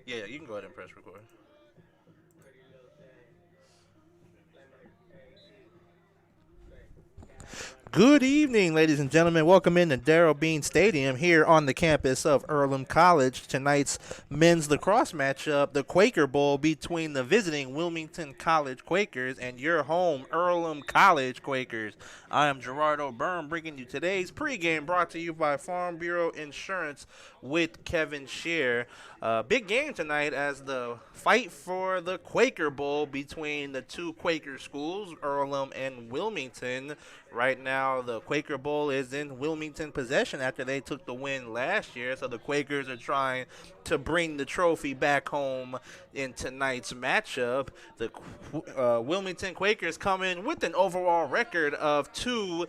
Yeah, you can go ahead and press record. Good evening, ladies and gentlemen. Welcome into Darrell Bean Stadium here on the campus of Earlham College. Tonight's men's lacrosse matchup, the Quaker Bowl between the visiting Wilmington College Quakers and your home Earlham College Quakers. I am Gerardo Byrne bringing you today's pregame brought to you by Farm Bureau Insurance with Kevin Shear. Big game tonight as the fight for the Quaker Bowl between the two Quaker schools, Earlham and Wilmington. Right now, the Quaker Bowl is in Wilmington possession after they took the win last year, so the Quakers are trying to bring the trophy back home in tonight's matchup. The Wilmington Quakers come in with an overall record of 2-0,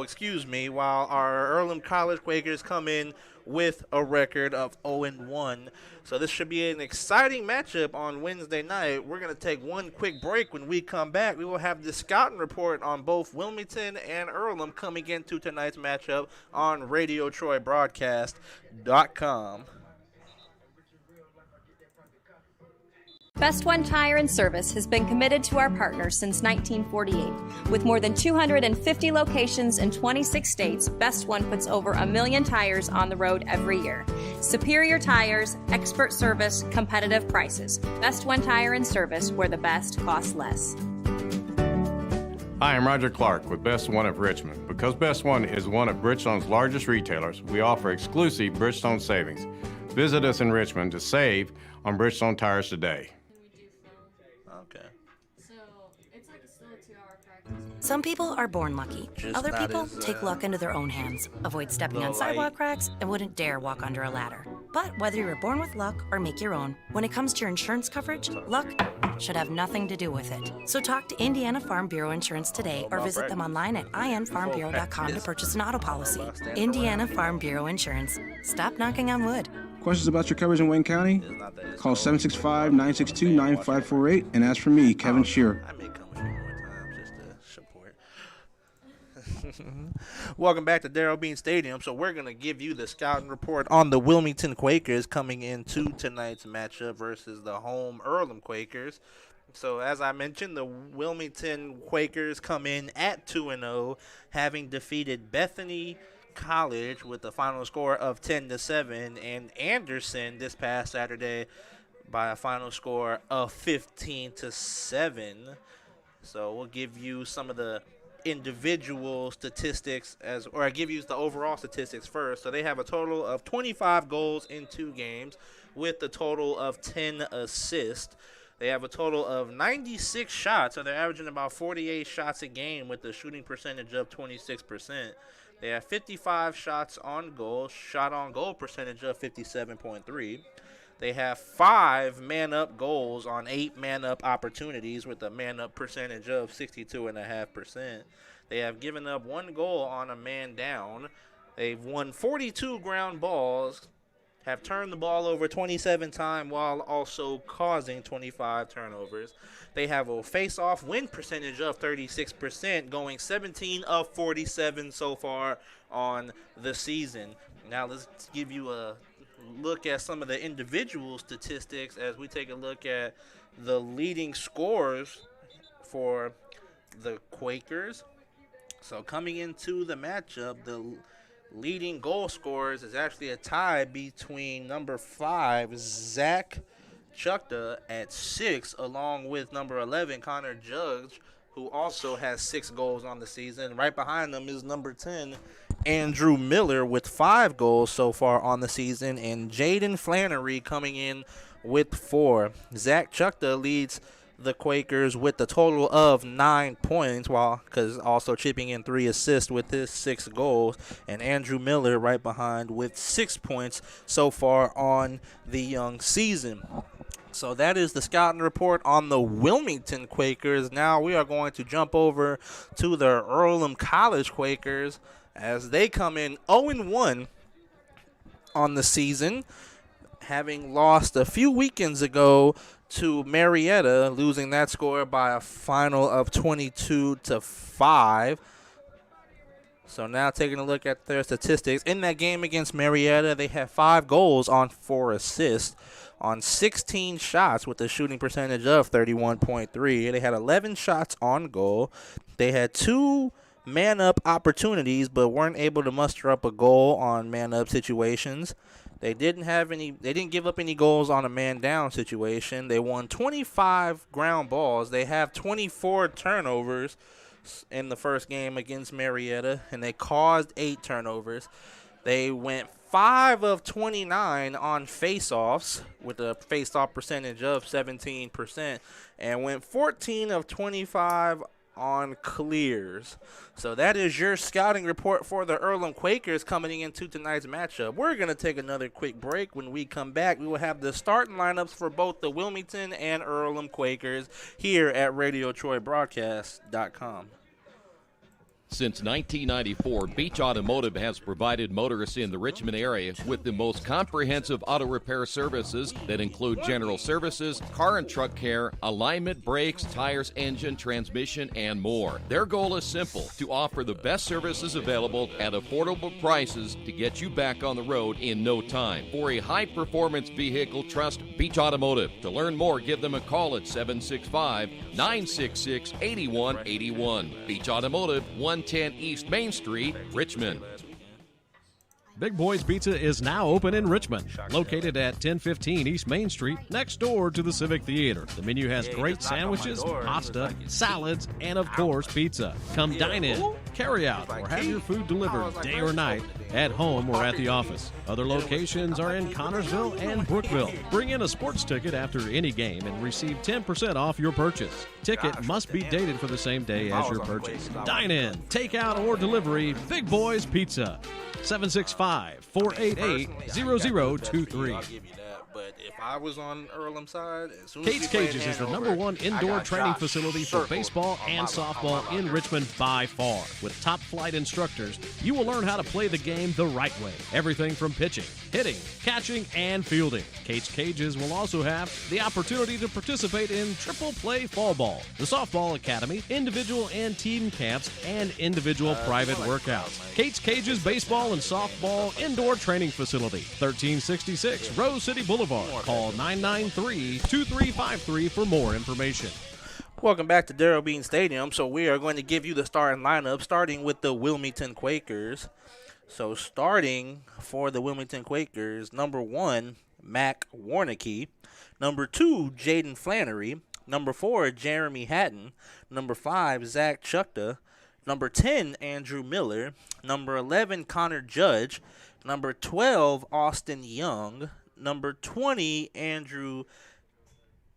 excuse me, while our Earlham College Quakers come in with a record of 0-1. So this should be an exciting matchup on Wednesday night. We're going to take one quick break. When we come back, we will have the scouting report on both Wilmington and Earlham coming into tonight's matchup on RadioTroyBroadcast.com. Best One Tire and Service has been committed to our partners since 1948. With more than 250 locations in 26 states, Best One puts over 1 million tires on the road every year. Superior tires, expert service, competitive prices. Best One Tire and Service, where the best costs less. Hi, I'm Roger Clark with Best One of Richmond. Because Best One is one of Bridgestone's largest retailers, we offer exclusive Bridgestone savings. Visit us in Richmond to save on Bridgestone tires today. Okay. Some people are born lucky. Just Other not people as, take luck into their own hands, avoid stepping on little sidewalk light. cracks, and wouldn't dare walk under a ladder. But whether you were born with luck or make your own, when it comes to your insurance coverage, luck should have nothing to do with it. So talk to Indiana Farm Bureau Insurance today or visit them online at infarmbureau.com to purchase an auto policy. Indiana Farm Bureau Insurance. Stop knocking on wood. Questions about your coverage in Wayne County? Call 765-962-9548 and ask for me, Kevin Shearer. I may come a few more times just to support. Welcome back to Darrell Bean Stadium. So we're going to give you the scouting report on the Wilmington Quakers coming into tonight's matchup versus the home Earlham Quakers. So as I mentioned, the Wilmington Quakers come in at 2-0, having defeated Bethany College with a final score of 10-7, and Anderson this past Saturday by a final score of 15-7. So we'll give you some of the individual statistics I give you the overall statistics first. So they have a total of 25 goals in 2 games with a total of 10 assists. They have a total of 96 shots, so they're averaging about 48 shots a game with a shooting percentage of 26%. They have 55 shots on goal, shot on goal percentage of 57.3. They have 5 man-up goals on 8 man-up opportunities with a man-up percentage of 62.5%. They have given up 1 goal on a man down. They've won 42 ground balls, have turned the ball over 27 times while also causing 25 turnovers. They have a face-off win percentage of 36%, going 17 of 47 so far on the season. Now let's give you a look at some of the individual statistics as we take a look at the leading scorers for the Quakers. So coming into the matchup, the leading goal scorers is actually a tie between number 5, Zach Chukta, at 6, along with number 11, Connor Judge, who also has 6 goals on the season. Right behind them is number 10, Andrew Miller, with 5 goals so far on the season, and Jaden Flannery coming in with 4. Zach Chukta leads the Quakers with a total of 9 points, because also chipping in 3 assists with his 6 goals, and Andrew Miller right behind with 6 points so far on the young season. So that is the scouting report on the Wilmington Quakers. Now we are going to jump over to the Earlham College Quakers as they come in 0-1 on the season, having lost a few weekends ago to Marietta, losing that score by a final of 22-5. So now taking a look at their statistics. In that game against Marietta, they had 5 goals on 4 assists on 16 shots with a shooting percentage of 31.3. They had 11 shots on goal. They had 2 man-up opportunities but weren't able to muster up a goal on man-up situations. They didn't give up any goals on a man-down situation. They won 25 ground balls. They have 24 turnovers in the first game against Marietta, and they caused 8 turnovers. They went 5 of 29 on face-offs with a face-off percentage of 17% and went 14 of 25 on clears. So that is your scouting report for the Earlham Quakers coming into tonight's matchup. We're going to take another quick break. When we come back, we will have the starting lineups for both the Wilmington and Earlham Quakers here at RadioTroyBroadcast.com. Since 1994, Beach Automotive has provided motorists in the Richmond area with the most comprehensive auto repair services that include general services, car and truck care, alignment, brakes, tires, engine, transmission, and more. Their goal is simple: to offer the best services available at affordable prices to get you back on the road in no time. For a high-performance vehicle, trust Beach Automotive. To learn more, give them a call at 765-966-8181. Beach Automotive, 110 East Main Street, Richmond. Big Boys Pizza is now open in Richmond, located at 1015 East Main Street, next door to the Civic Theater. The menu has great sandwiches, pasta, salads, and of course, pizza. Come dine in, carry out, or have your food delivered day or night, at home or at the office. Other locations are in Connorsville and Brookville. Bring in a sports ticket after any game and receive 10% off your purchase. Ticket must be dated for the same day as your purchase. Dine in, take out, or delivery. Big Boys Pizza. 765-488-0023. I'll give you that. But if I was on Earlham side, as soon as Kate's Cages is the #1 indoor training facility for baseball and softball in Richmond by far. With top flight instructors, you will learn how to play the game the right way. Everything from pitching, hitting, catching, and fielding. Kate's Cages will also have the opportunity to participate in triple play fall ball, the softball academy, individual and team camps, and individual private workouts. Kate's Cages Baseball and Softball Indoor Training Facility, 1366 Rose City Boulevard. Call 993-2353 for more information. Welcome back to Darrell Bean Stadium. So we are going to give you the starting lineup, starting with the Wilmington Quakers. So starting for the Wilmington Quakers, #1, Mac Warnicki. #2, Jaden Flannery. #4, Jeremy Hatton. #5, Zach Chukta. #10, Andrew Miller. #11, Connor Judge. #12, Austin Young. #20, Andrew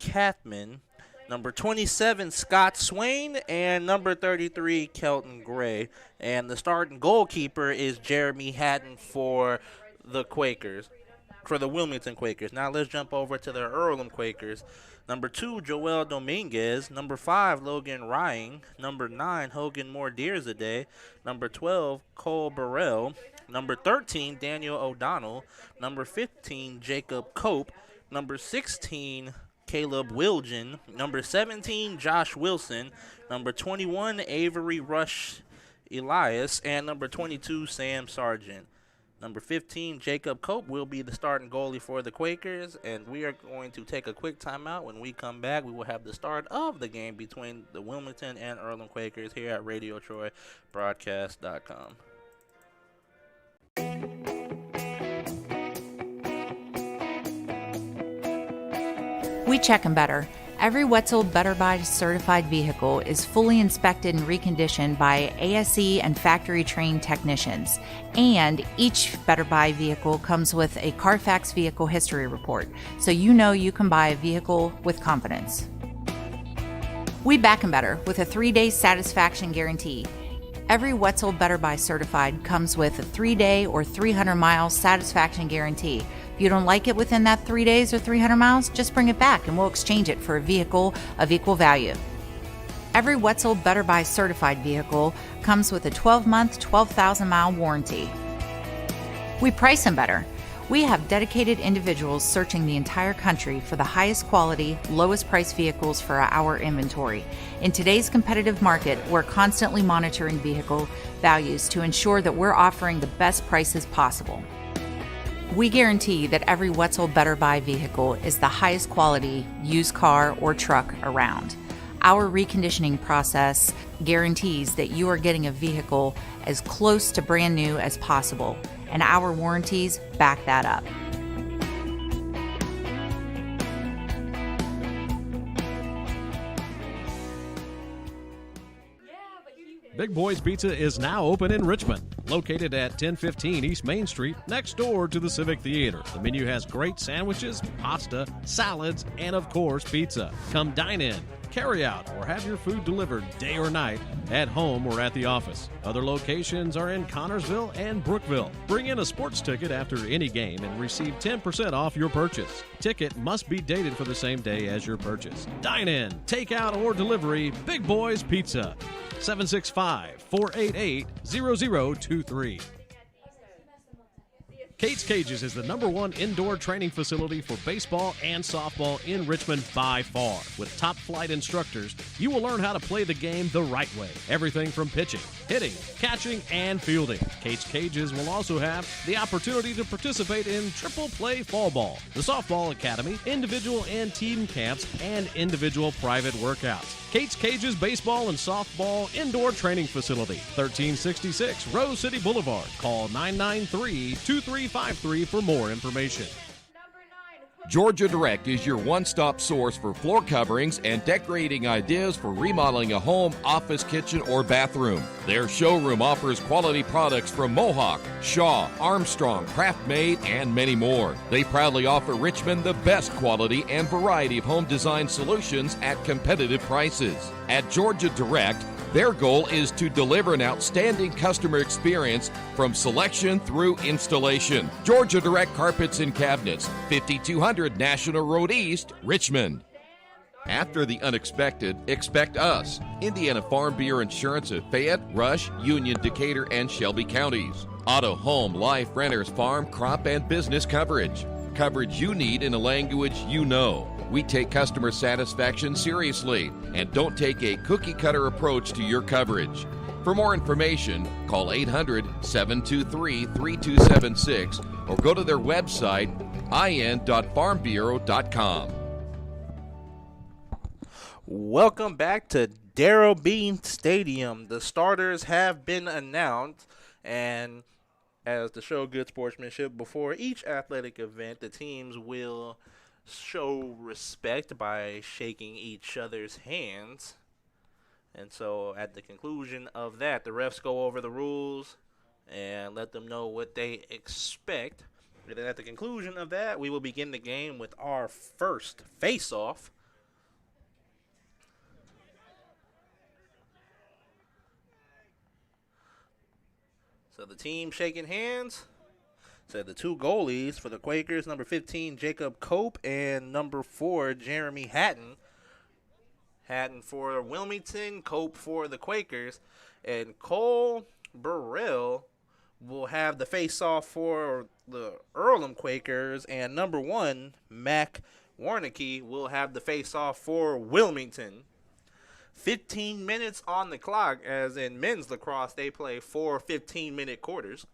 Kathman. #27, Scott Swain. And #33, Kelton Gray. And the starting goalkeeper is Jeremy Hatton for the Quakers, for the Wilmington Quakers. Now let's jump over to the Earlham Quakers. #2, Joel Dominguez. #5, Logan Rying. #9, Hogan Moore Deersade. #12, Cole Burrell. #13, Daniel O'Donnell. #15, Jacob Cope. #16, Caleb Wilgen. #17, Josh Wilson. #21, Avery Rush Elias. And #22, Sam Sargent. #15, Jacob Cope will be the starting goalie for the Quakers, and we are going to take a quick timeout. When we come back, we will have the start of the game between the Wilmington and Earlham Quakers here at RadioTroyBroadcast.com. We check them better. Every Wetzel Better Buy certified vehicle is fully inspected and reconditioned by ASE and factory trained technicians. And each Better Buy vehicle comes with a Carfax vehicle history report, so you know you can buy a vehicle with confidence. We back 'em better with a 3-day satisfaction guarantee. Every Wetzel Better Buy certified comes with a 3-day or 300-mile satisfaction guarantee. If you don't like it within that 3 days or 300 miles, just bring it back and we'll exchange it for a vehicle of equal value. Every Wetzel Better Buy certified vehicle comes with a 12-month, 12,000-mile warranty. We price them better. We have dedicated individuals searching the entire country for the highest quality, lowest price vehicles for our inventory. In today's competitive market, we're constantly monitoring vehicle values to ensure that we're offering the best prices possible. We guarantee that every Wetzel Better Buy vehicle is the highest quality used car or truck around. Our reconditioning process guarantees that you are getting a vehicle as close to brand new as possible, and our warranties back that up. Big Boys Pizza is now open in Richmond, located at 1015 East Main Street, next door to the Civic Theater. The menu has great sandwiches, pasta, salads, and of course, pizza. Come dine in, carry out, or have your food delivered day or night, at home or at the office. Other locations are in Connorsville and Brookville. Bring in a sports ticket after any game and receive 10% off your purchase. Ticket must be dated for the same day as your purchase. Dine in, take out, or delivery, Big Boys Pizza. 765-488-0023. Kate's Cages is the #1 indoor training facility for baseball and softball in Richmond by far. With top flight instructors, you will learn how to play the game the right way. Everything from pitching, hitting, catching, and fielding. Kate's Cages will also have the opportunity to participate in triple play fall ball, the softball academy, individual and team camps, and individual private workouts. Kate's Cages Baseball and Softball Indoor Training Facility, 1366 Rose City Boulevard. Call 993-2353 for more information. Georgia Direct is your one-stop source for floor coverings and decorating ideas for remodeling a home, office, kitchen, or bathroom. Their showroom offers quality products from Mohawk, Shaw, Armstrong, Craft-Made, and many more. They proudly offer Richmond the best quality and variety of home design solutions at competitive prices. At Georgia Direct, their goal is to deliver an outstanding customer experience from selection through installation. Georgia Direct Carpets and Cabinets, 5200 National Road East, Richmond. After the unexpected, expect us. Indiana Farm Bureau Insurance of Fayette, Rush, Union, Decatur, and Shelby counties. Auto, home, life, renters, farm, crop, and business coverage. Coverage you need in a language you know. We take customer satisfaction seriously and don't take a cookie-cutter approach to your coverage. For more information, call 800-723-3276 or go to their website, in.farmbureau.com. Welcome back to Darrell Bean Stadium. The starters have been announced, and as to show good sportsmanship, before each athletic event, the teams will show respect by shaking each other's hands. And so at the conclusion of that, the refs go over the rules and let them know what they expect. And then at the conclusion of that, we will begin the game with our first face-off. So the team shaking hands. So the two goalies for the Quakers, number 15, Jacob Cope, and number 4, Jeremy Hatton. Hatton for Wilmington, Cope for the Quakers. And Cole Burrell will have the face-off for the Earlham Quakers. And number 1, Mac Warnicki, will have the face-off for Wilmington. 15 minutes on the clock, as in men's lacrosse, they play 4 15-minute quarters.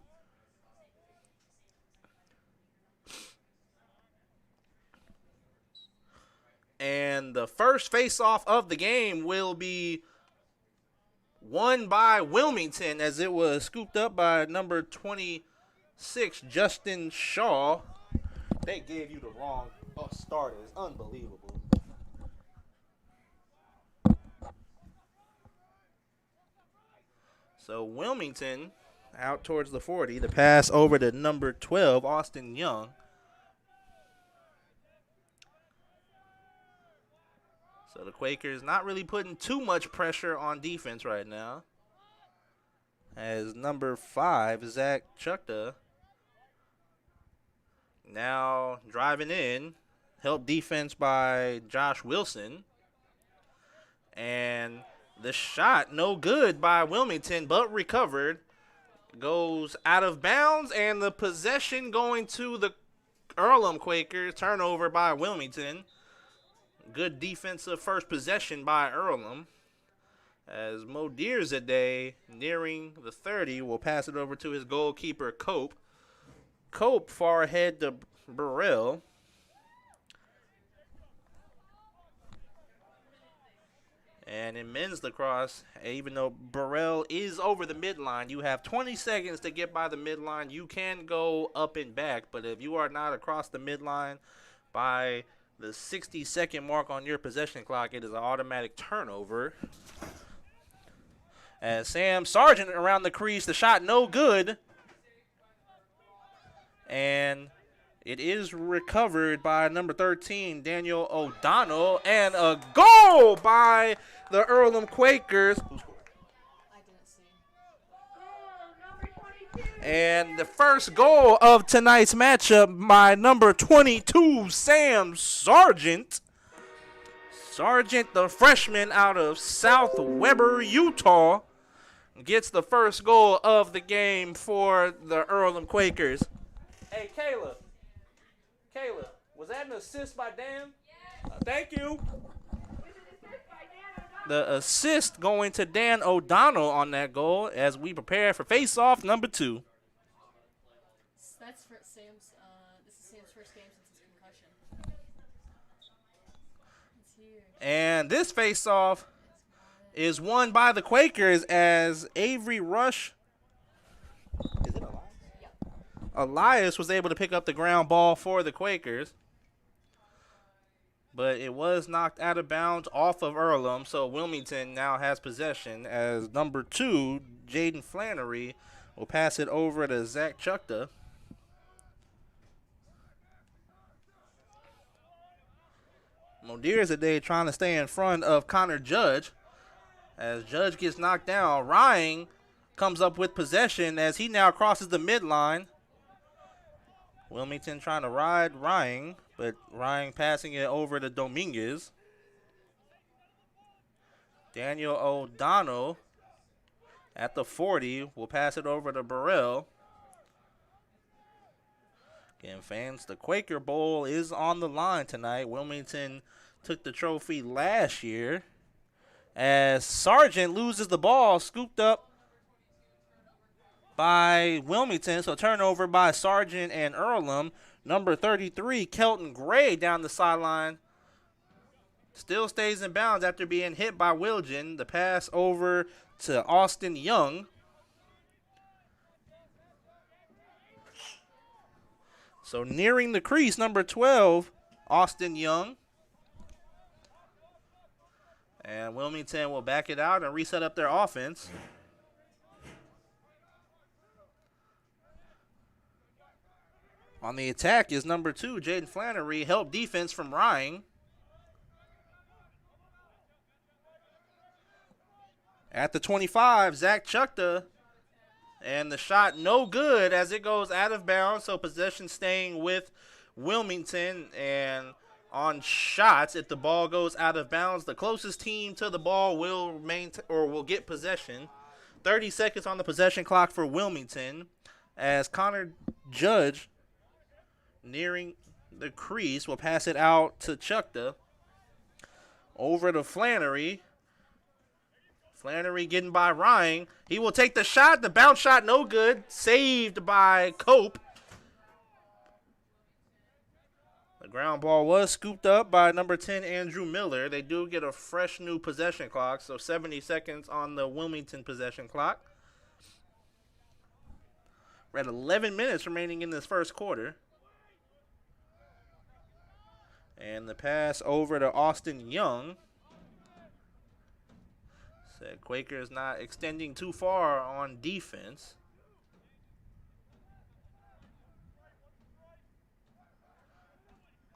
And the first face-off of the game will be won by Wilmington, as it was scooped up by number 26, Justin Shaw. They gave you the wrong starters. Unbelievable. So Wilmington out towards the 40. The pass over to number 12, Austin Young. So the Quakers not really putting too much pressure on defense right now, as number 5, Zach Chukta, now driving in, help defense by Josh Wilson. And the shot no good by Wilmington, but recovered, goes out of bounds, and the possession going to the Earlham Quakers. Turnover by Wilmington. Good defensive first possession by Earlham. As Mo Deerzadeh, nearing the 30, will pass it over to his goalkeeper, Cope. Cope far ahead to Burrell. And in men's lacrosse, even though Burrell is over the midline, you have 20 seconds to get by the midline. You can go up and back, but if you are not across the midline by the 60-second mark on your possession clock, it is an automatic turnover. As Sam Sargent around the crease, the shot no good. And it is recovered by number 13, Daniel O'Donnell, and a goal by the Earlham Quakers. And the first goal of tonight's matchup by number 22, Sam Sargent. Sargent, the freshman out of South Weber, Utah, gets the first goal of the game for the Earlham Quakers. Hey, Kayla, was that an assist by Dan? Yes. Thank you. The assist going to Dan O'Donnell on that goal as we prepare for face-off number 2. That's for Sam's. This is Sam's first game since his concussion. It's huge. And this face-off is won by the Quakers as Avery Rush. Is it Elias? Yep. Elias was able to pick up the ground ball for the Quakers. But it was knocked out of bounds off of Earlham, so Wilmington now has possession as number 2, Jaden Flannery, will pass it over to Zach Chukta. Modeerzadeh trying to stay in front of Connor Judge. As Judge gets knocked down, Ryan comes up with possession as he now crosses the midline. Wilmington trying to ride Ryan, but Ryan passing it over to Dominguez. Daniel O'Donnell at the 40 will pass it over to Burrell. Again, fans, the Quaker Bowl is on the line tonight. Wilmington took the trophy last year. As Sargent loses the ball, scooped up by Wilmington. So turnover by Sargent and Earlham. Number 33, Kelton Gray down the sideline. Still stays in bounds after being hit by Wilgen. The pass over to Austin Young. So nearing the crease, number 12, Austin Young. And Wilmington will back it out and reset up their offense. On the attack is number 2, Jaden Flannery. Help defense from Ryan. At the 25, Zach Chukta. And the shot no good as it goes out of bounds. So possession staying with Wilmington. And on shots, if the ball goes out of bounds, the closest team to the ball will will get possession. 30 seconds on the possession clock for Wilmington as Connor Judge, nearing the crease, will pass it out to Chukta. Over to Flannery. Flannery getting by Ryan. He will take the shot. The bounce shot no good. Saved by Cope. The ground ball was scooped up by number 10, Andrew Miller. They do get a fresh new possession clock, so 70 seconds on the Wilmington possession clock. We're at 11 minutes remaining in this first quarter. And the pass over to Austin Young. Said Quakers not extending too far on defense.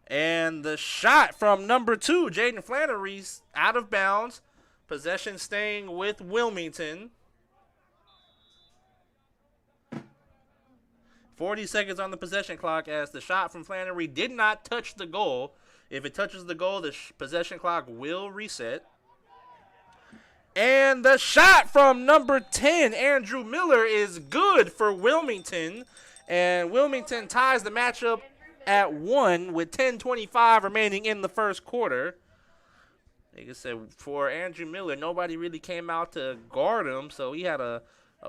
And the shot from number 2, Jaden Flannery's out of bounds. Possession staying with Wilmington. 40 seconds on the possession clock as the shot from Flannery did not touch the goal. If it touches the goal, the possession clock will reset. And the shot from number 10, Andrew Miller, is good for Wilmington. And Wilmington ties the matchup at 1 with 10:25 remaining in the first quarter. Like I said, for Andrew Miller, nobody really came out to guard him, so he had a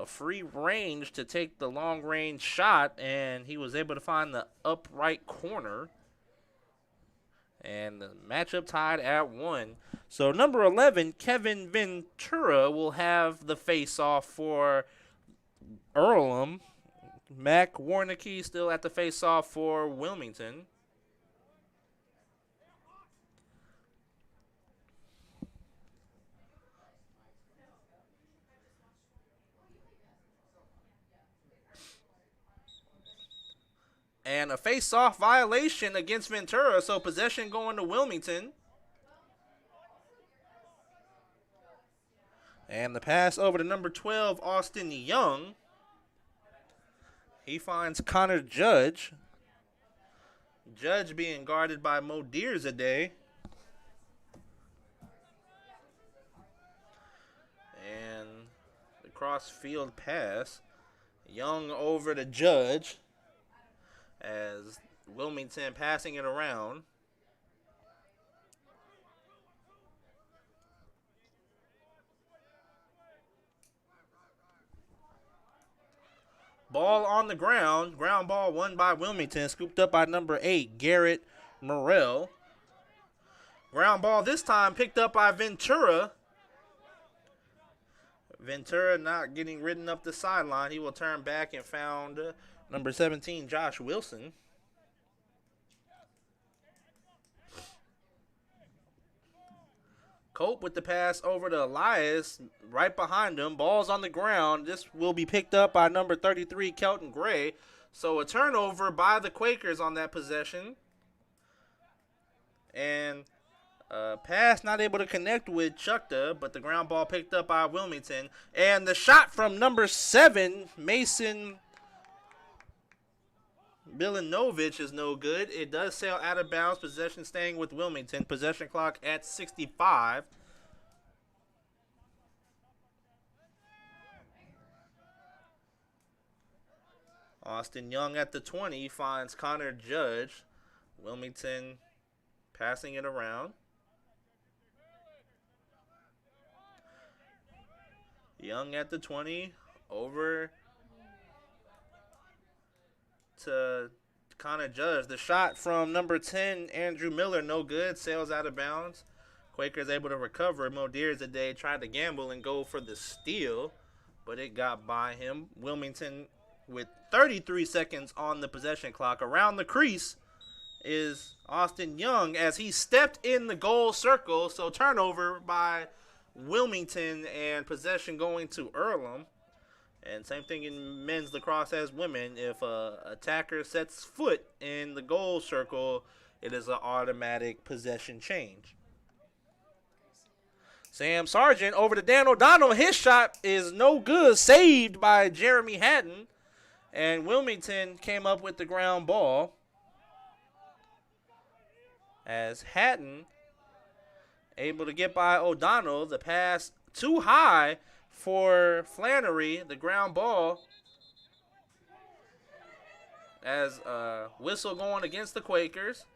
free range to take the long-range shot, and he was able to find the upright corner. And the matchup tied at 1. So number 11, Kevin Ventura, will have the face-off for Earlham. Mac Warnicki still at the face-off for Wilmington. And a face-off violation against Ventura, so possession going to Wilmington. And the pass over to number 12, Austin Young. He finds Connor Judge. Judge being guarded by Mo Deerzadeh. And the cross-field pass. Young over to Judge, as Wilmington passing it around. Ball on the ground. Ground ball won by Wilmington. Scooped up by number 8, Garrett Morrell. Ground ball this time picked up by Ventura. Ventura not getting ridden up the sideline. He will turn back and found number 17, Josh Wilson. Cope with the pass over to Elias, right behind him. Ball's on the ground. This will be picked up by number 33, Kelton Gray. So a turnover by the Quakers on that possession. And pass not able to connect with Chukta, but the ground ball picked up by Wilmington. And the shot from number 7, Mason Milinovich, is no good. It does sail out of bounds. Possession staying with Wilmington. Possession clock at 65. Austin Young at the 20 finds Connor Judge. Wilmington passing it around. Young at the 20 over to Connor Judge. The shot from number 10, Andrew Miller, no good. Sails out of bounds. Quakers able to recover. Mo Deerzadeh tried to gamble and go for the steal, but it got by him. Wilmington with 33 seconds on the possession clock. Around the crease is Austin Young as he stepped in the goal circle. So turnover by Wilmington and possession going to Earlham. And same thing in men's lacrosse as women. If a attacker sets foot in the goal circle, it is an automatic possession change. Sam Sargent over to Dan O'Donnell. His shot is no good. Saved by Jeremy Hatton. And Wilmington came up with the ground ball. As Hatton able to get by O'Donnell. The pass too high for Flannery. The ground ball as whistle going against the Quakers.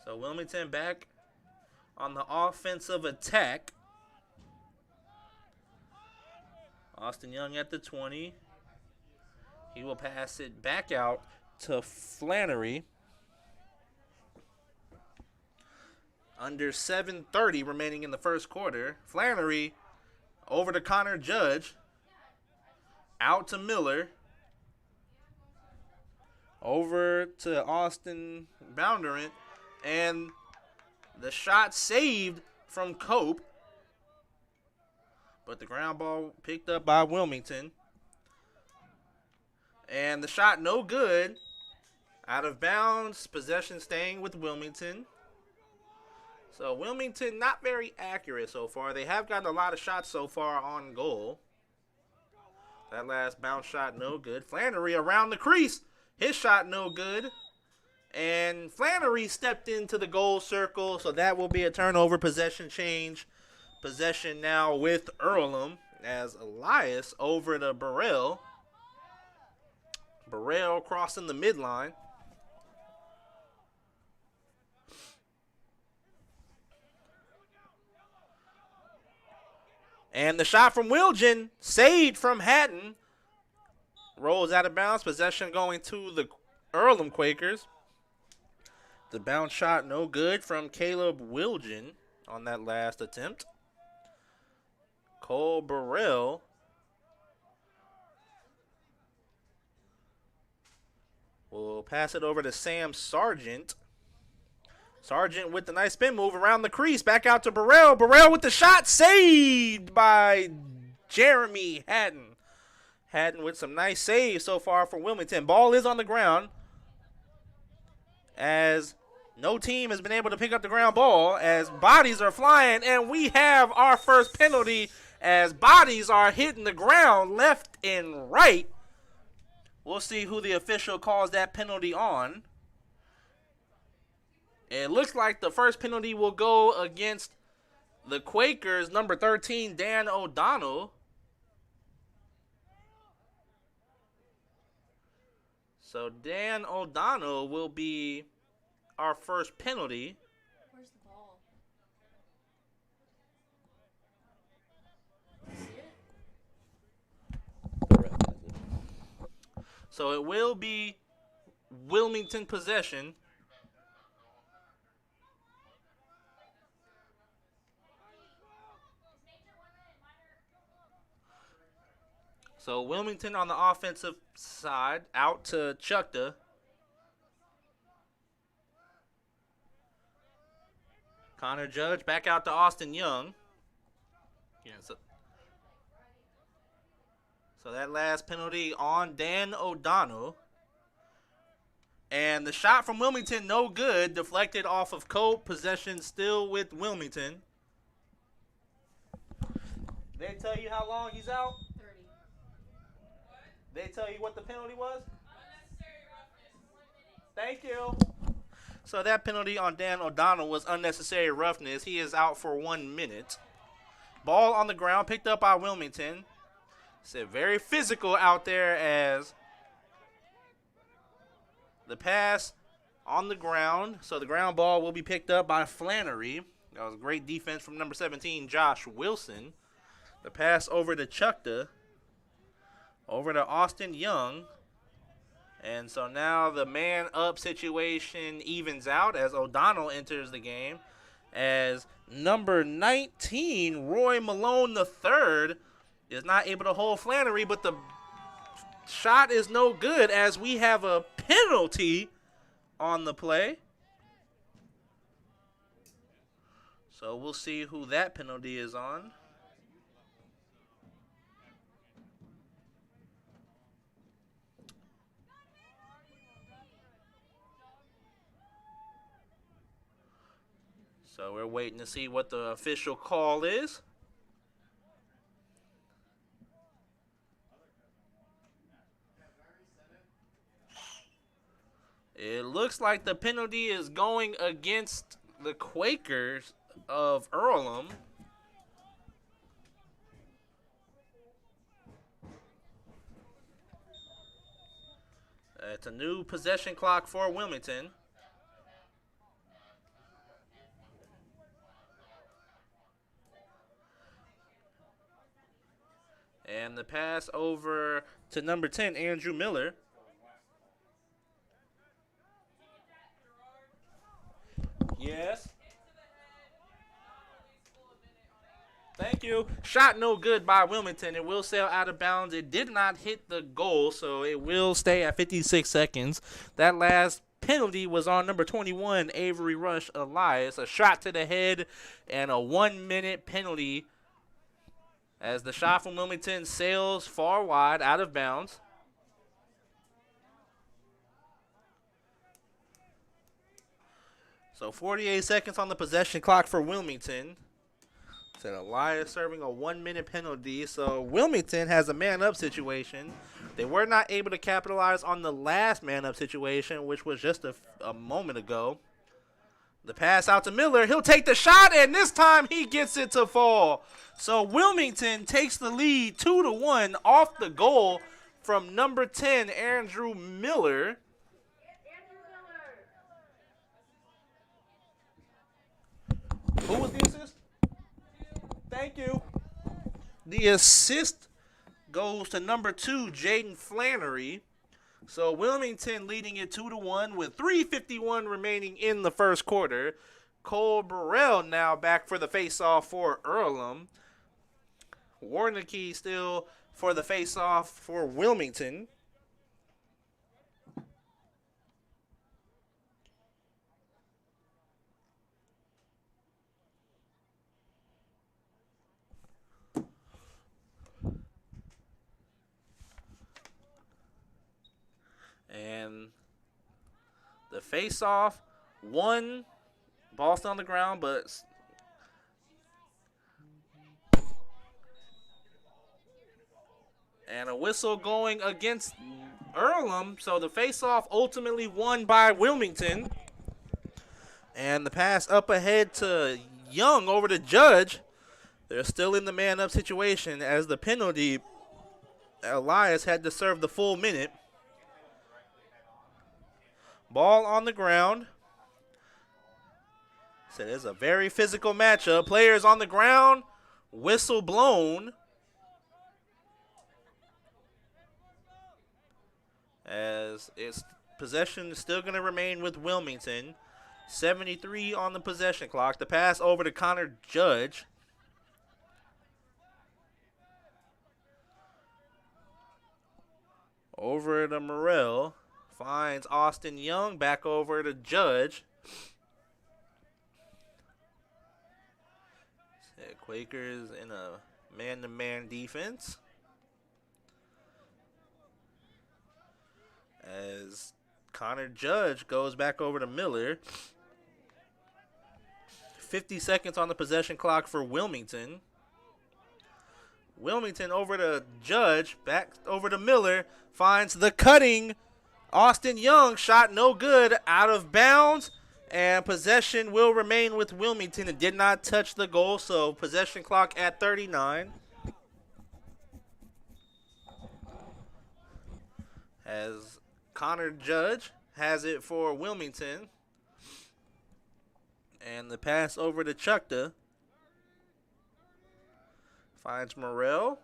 So Wilmington back on the offensive attack. Austin Young at the 20. He will pass it back out to Flannery. Under 7:30 remaining in the first quarter. Flannery over to Connor Judge. Out to Miller. Over to Austin Bounderant. And the shot saved from Cope. But the ground ball picked up by Wilmington. And the shot no good. Out of bounds. Possession staying with Wilmington. So Wilmington not very accurate so far. They have gotten a lot of shots so far on goal. That last bounce shot no good. Flannery around the crease. His shot no good. And Flannery stepped into the goal circle. So that will be a turnover, possession change. Possession now with Earlham. as Elias over to Burrell. Burrell crossing the midline. And the shot from Wilgen, saved from Hatton. Rolls out of bounds. Possession going to the Earlham Quakers. The bounce shot no good from Caleb Wilgen on that last attempt. Cole Burrell will pass it over to Sam Sargent. Sargent with the nice spin move around the crease. Back out to Burrell. Burrell with the shot. Saved by Jeremy Hatton. Hatton with some nice saves so far for Wilmington. Ball is on the ground as no team has been able to pick up the ground ball as bodies are flying. And we have our first penalty as bodies are hitting the ground left and right. We'll see who the official calls that penalty on. It looks like the first penalty will go against the Quakers, number 13, Dan O'Donnell. So Dan O'Donnell will be our first penalty. Where's the ball? See it? So it will be Wilmington possession. So Wilmington on the offensive side, out to Chukta. Connor Judge back out to Austin Young. Yeah, so that last penalty on Dan O'Donnell. And the shot from Wilmington, no good. Deflected off of Cope. Possession still with Wilmington. They tell you how long he's out? 30. They tell you what the penalty was? Thank you. So that penalty on Dan O'Donnell was unnecessary roughness. He is out for 1 minute. Ball on the ground, picked up by Wilmington. It's very physical out there as the pass on the ground. So the ground ball will be picked up by Flannery. That was great defense from number 17, Josh Wilson. The pass over to Chukta. Over to Austin Young. And so now the man-up situation evens out as O'Donnell enters the game. As number 19, Roy Malone III, is not able to hold Flannery, but the shot is no good as we have a penalty on the play. So we'll see who that penalty is on. So we're waiting to see what the official call is. It looks like the penalty is going against the Quakers of Earlham. It's a new possession clock for Wilmington. And the pass over to number 10, Andrew Miller. Yes. Thank you. Shot no good by Wilmington. It will sail out of bounds. It did not hit the goal, so it will stay at 56 seconds. That last penalty was on number 21, Avery Rush Elias. A shot to the head and a 1 minute penalty as the shot from Wilmington sails far wide out of bounds. So 48 seconds on the possession clock for Wilmington. Said Elias serving a 1 minute penalty. So Wilmington has a man-up situation. They were not able to capitalize on the last man-up situation, which was just a moment ago. The pass out to Miller. He'll take the shot, and this time he gets it to fall. So Wilmington takes the lead 2-1 off the goal from number 10, Andrew Miller. Who was the assist? Thank you. The assist goes to number 2, Jaden Flannery. So Wilmington leading it 2-1 with 3:51 remaining in the first quarter. Cole Burrell now back for the faceoff for Earlham. Warnicki still for the faceoff for Wilmington. And the face-off, one, ball still on the ground, but and a whistle going against Earlham. So the face-off ultimately won by Wilmington. And the pass up ahead to Young over to Judge. They're still in the man-up situation as the penalty, Elias had to serve the full minute. Ball on the ground. So it's a very physical matchup. Players on the ground. Whistle blown. As its possession is still going to remain with Wilmington. 73 on the possession clock. The pass over to Connor Judge. Over to Morrell. Finds Austin Young, back over to Judge. Quakers in a man-to-man defense. As Connor Judge goes back over to Miller. 50 seconds on the possession clock for Wilmington. Wilmington over to Judge, back over to Miller. Finds the cutting Austin Young, shot no good, out of bounds, and possession will remain with Wilmington. It did not touch the goal, so possession clock at 39. As Connor Judge has it for Wilmington. And the pass over to Chukta. Finds Morrell.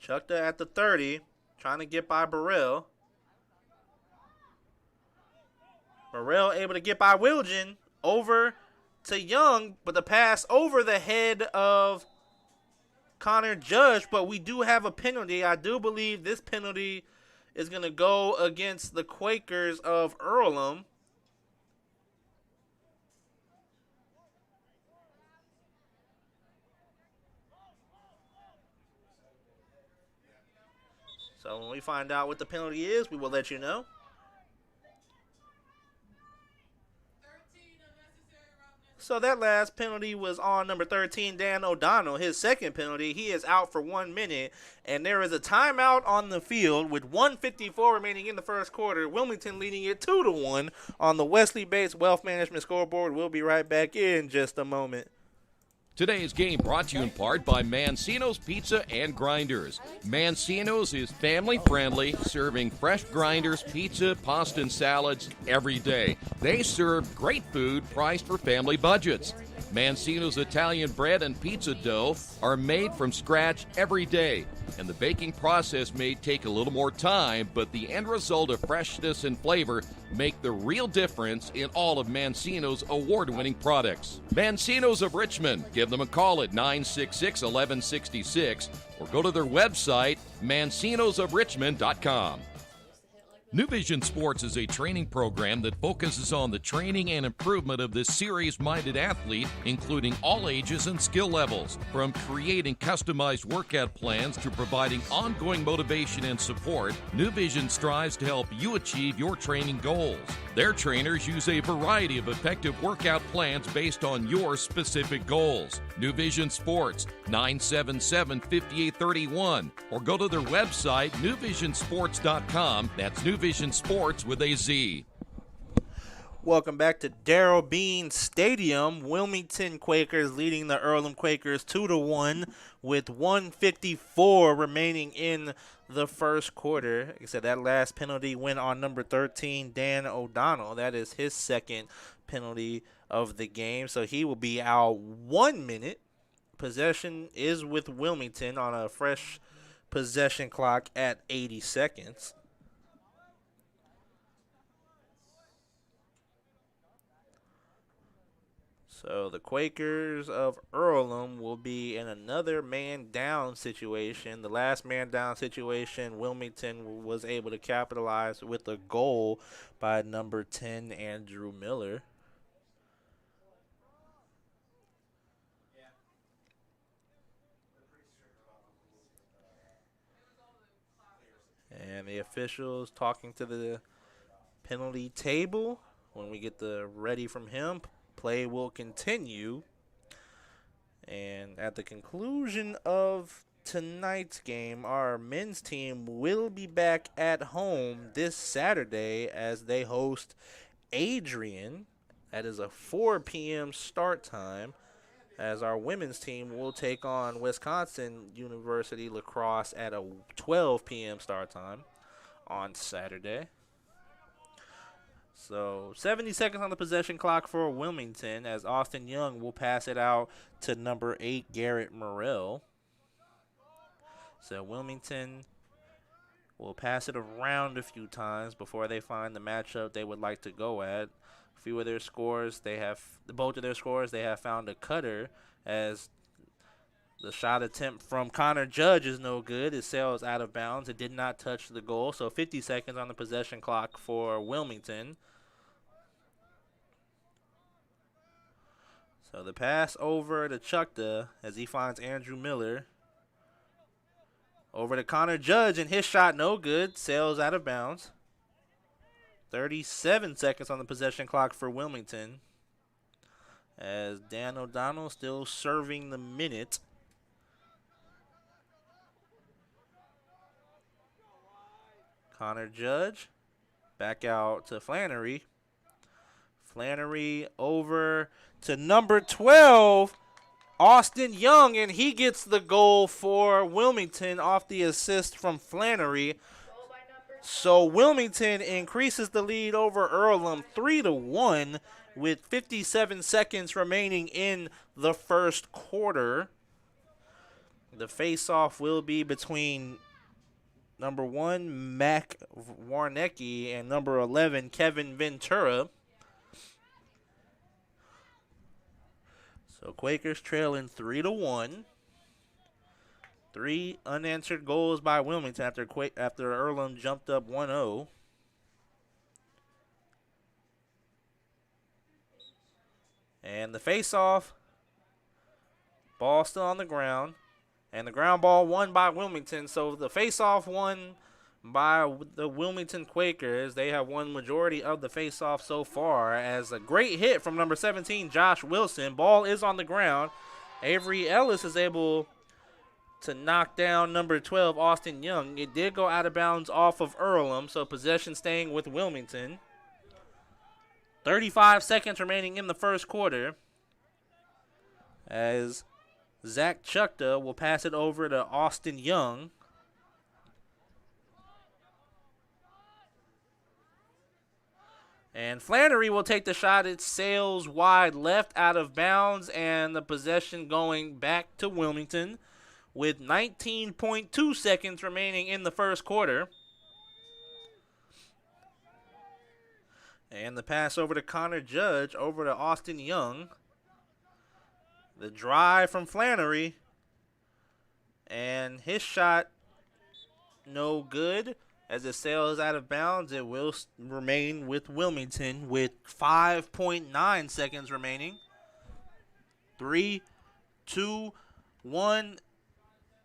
Chukta at the 30, trying to get by Burrell. Burrell able to get by Wilgen, over to Young, but the pass over the head of Connor Judge, but we do have a penalty. I do believe this penalty is going to go against the Quakers of Earlham. So when we find out what the penalty is, we will let you know. So that last penalty was on number 13, Dan O'Donnell. His second penalty, he is out for 1 minute. And there is a timeout on the field with 1:54 remaining in the first quarter. Wilmington leading it 2-1 on the Wesley-based Wealth Management scoreboard. We'll be right back in just a moment. Today's game brought to you in part by Mancino's Pizza and Grinders. Mancino's is family-friendly, serving fresh grinders, pizza, pasta, and salads every day. They serve great food priced for family budgets. Mancino's Italian bread and pizza dough are made from scratch every day, and the baking process may take a little more time, but the end result of freshness and flavor make the real difference in all of Mancino's award-winning products. Mancino's of Richmond. Give them a call at 966-1166 or go to their website, mancinosofrichmond.com. New Vision Sports is a training program that focuses on the training and improvement of this serious-minded athlete, including all ages and skill levels. From creating customized workout plans to providing ongoing motivation and support, New Vision strives to help you achieve your training goals. Their trainers use a variety of effective workout plans based on your specific goals. New Vision Sports, 977-5831, or go to their website, newvisionsports.com. That's New Vision Sports with a Z. Welcome back to Darrell Bean Stadium. Wilmington Quakers leading the Earlham Quakers 2-1 with 1:54 remaining in the first quarter. Like I said, that last penalty went on number 13, Dan O'Donnell. That is his second penalty of the game, so he will be out 1 minute. Possession is with Wilmington on a fresh possession clock at 80 seconds. So the Quakers of Earlham will be in another man-down situation. The last man-down situation, Wilmington was able to capitalize with a goal by number 10, Andrew Miller. And the officials talking to the penalty table. When we get the ready from him, play will continue. And at the conclusion of tonight's game, our men's team will be back at home this Saturday as they host Adrian. That is a 4 p.m. start time, as our women's team will take on Wisconsin University Lacrosse at a 12 p.m. start time on Saturday. So 70 seconds on the possession clock for Wilmington, as Austin Young will pass it out to number 8, Garrett Morrell. So Wilmington will pass it around a few times before they find the matchup they would like to go at. A few of their scores, both of their scores, they have found a cutter, as the shot attempt from Connor Judge is no good. It sails out of bounds. It did not touch the goal. So 50 seconds on the possession clock for Wilmington. So the pass over to Chukta as he finds Andrew Miller. Over to Connor Judge, and his shot no good. Sails out of bounds. 37 seconds on the possession clock for Wilmington, as Dan O'Donnell still serving the minute. Connor Judge back out to Flannery. Flannery over to number 12, Austin Young, and he gets the goal for Wilmington off the assist from Flannery. So Wilmington increases the lead over Earlham 3-1 with 57 seconds remaining in the first quarter. The face-off will be between number 1, Mac Warnecki, and number 11, Kevin Ventura. So Quakers trailing 3-1. 3 unanswered goals by Wilmington after Earlham jumped up 1-0. And the face-off, ball still on the ground, and the ground ball won by Wilmington. So the face-off won by the Wilmington Quakers. They have won majority of the face-off so far, as a great hit from number 17, Josh Wilson. Ball is on the ground. Avery Ellis is able to knock down number 12, Austin Young. It did go out of bounds off of Earlham, so possession staying with Wilmington. 35 seconds remaining in the first quarter, as Zach Chukta will pass it over to Austin Young. And Flannery will take the shot. It sails wide left, out of bounds, and the possession going back to Wilmington with 19.2 seconds remaining in the first quarter. And the pass over to Connor Judge, over to Austin Young. The drive from Flannery, and his shot no good. As it sails out of bounds, it will remain with Wilmington with 5.9 seconds remaining. 3, 2, 1,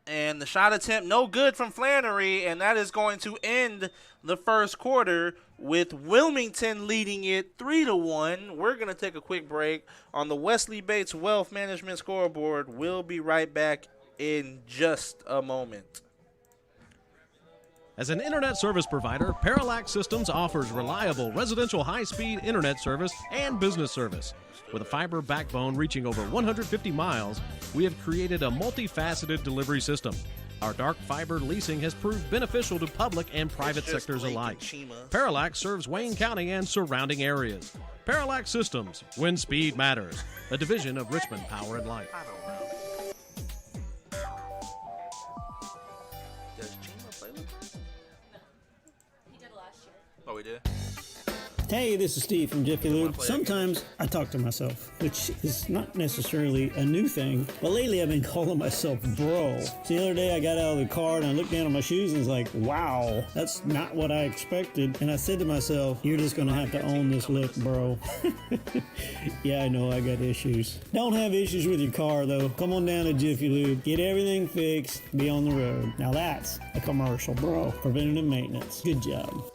And the shot attempt, no good from Flannery, and that is going to end the first quarter with Wilmington leading it 3-1. We're going to take a quick break on the Wesley Bates Wealth Management scoreboard. We'll be right back in just a moment. As an internet service provider, Parallax Systems offers reliable residential high-speed internet service and business service. With a fiber backbone reaching over 150 miles, we have created a multifaceted delivery system. Our dark fiber leasing has proved beneficial to public and private sectors alike. Parallax serves Wayne County and surrounding areas. Parallax Systems, when speed matters. A division of Richmond Power and Light. Does Chima play with us? He did last year. Oh, we did? Hey, this is Steve from Jiffy Lube. Sometimes I talk to myself, which is not necessarily a new thing, but lately I've been calling myself bro. So the other day I got out of the car and I looked down at my shoes and was like, wow, that's not what I expected. And I said to myself, you're just gonna have to own this look, bro. Yeah, I know I got issues. Don't have issues with your car though. Come on down to Jiffy Lube, get everything fixed, be on the road. Now that's a commercial, bro. Preventative maintenance. Good job.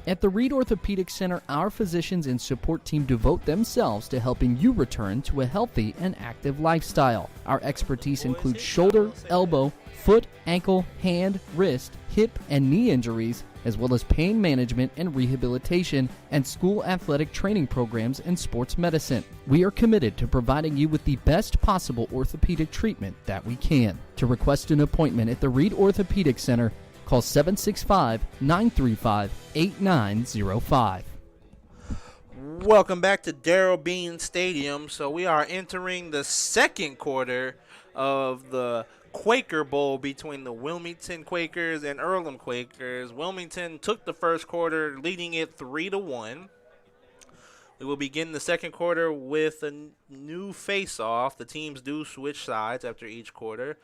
At the Reed Orthopedic Center, our physicians and support team devote themselves to helping you return to a healthy and active lifestyle. Our expertise includes shoulder, elbow, foot, ankle, hand, wrist, hip, and knee injuries, as well as pain management and rehabilitation, and school athletic training programs and sports medicine. We are committed to providing you with the best possible orthopedic treatment that we can. To request an appointment at the Reed Orthopedic Center, call 765-935-8905. Welcome back to Darrell Bean Stadium. So we are entering the second quarter of the Quaker Bowl between the Wilmington Quakers and Earlham Quakers. Wilmington took the first quarter, leading it 3-1. We will begin the second quarter with a new face-off. The teams do switch sides after each quarter.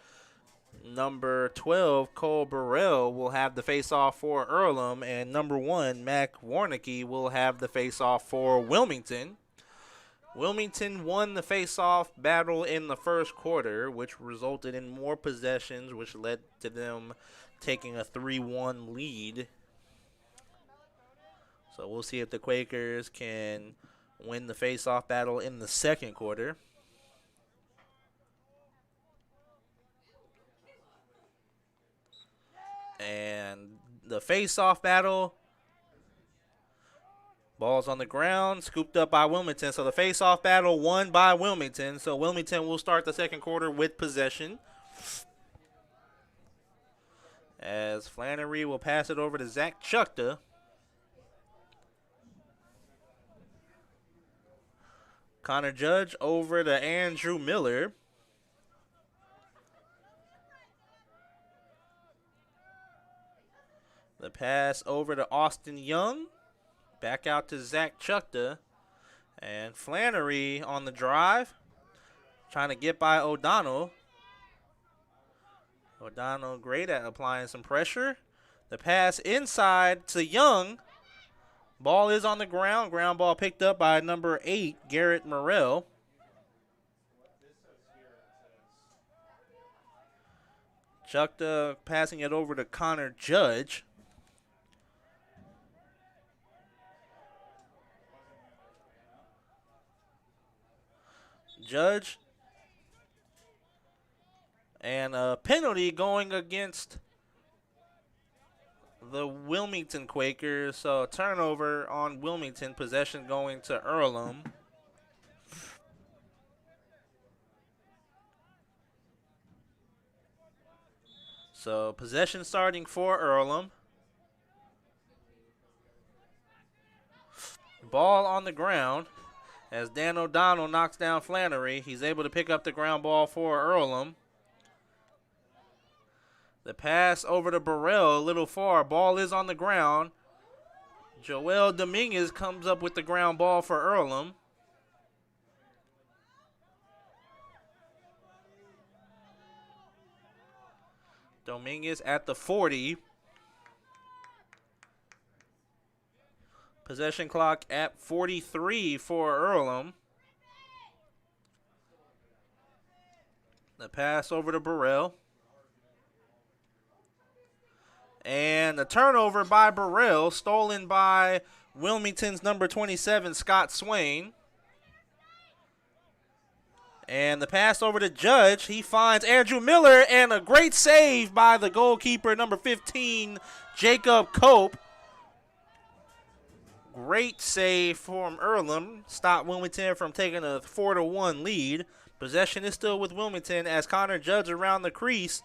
Number 12, Cole Burrell, will have the face-off for Earlham, and number 1, Mac Warnicki, will have the face-off for Wilmington. Wilmington won the face-off battle in the first quarter, which resulted in more possessions, which led to them taking a 3-1 lead. So we'll see if the Quakers can win the face-off battle in the second quarter. And the face-off battle, ball's on the ground, scooped up by Wilmington. So the face-off battle won by Wilmington. So Wilmington will start the second quarter with possession, as Flannery will pass it over to Zach Chukta. Connor Judge over to Andrew Miller. The pass over to Austin Young. Back out to Zach Chukta. And Flannery on the drive, trying to get by O'Donnell. O'Donnell great at applying some pressure. The pass inside to Young. Ball is on the ground. Ground ball picked up by number 8, Garrett Morrell. Chukta passing it over to Connor Judge. Judge, and a penalty going against the Wilmington Quakers. So turnover on Wilmington, possession going to Earlham. So possession starting for Earlham. Ball on the ground. As Dan O'Donnell knocks down Flannery, he's able to pick up the ground ball for Earlham. The pass over to Burrell, a little far. Ball is on the ground. Joel Dominguez comes up with the ground ball for Earlham. Dominguez at the 40. Possession clock at 43 for Earlham. The pass over to Burrell. And the turnover by Burrell, stolen by Wilmington's number 27, Scott Swain. And the pass over to Judge. He finds Andrew Miller, and a great save by the goalkeeper, number 15, Jacob Cope. Great save from Earlham. Stopped Wilmington from taking a 4-1 lead. Possession is still with Wilmington as Connor Judge around the crease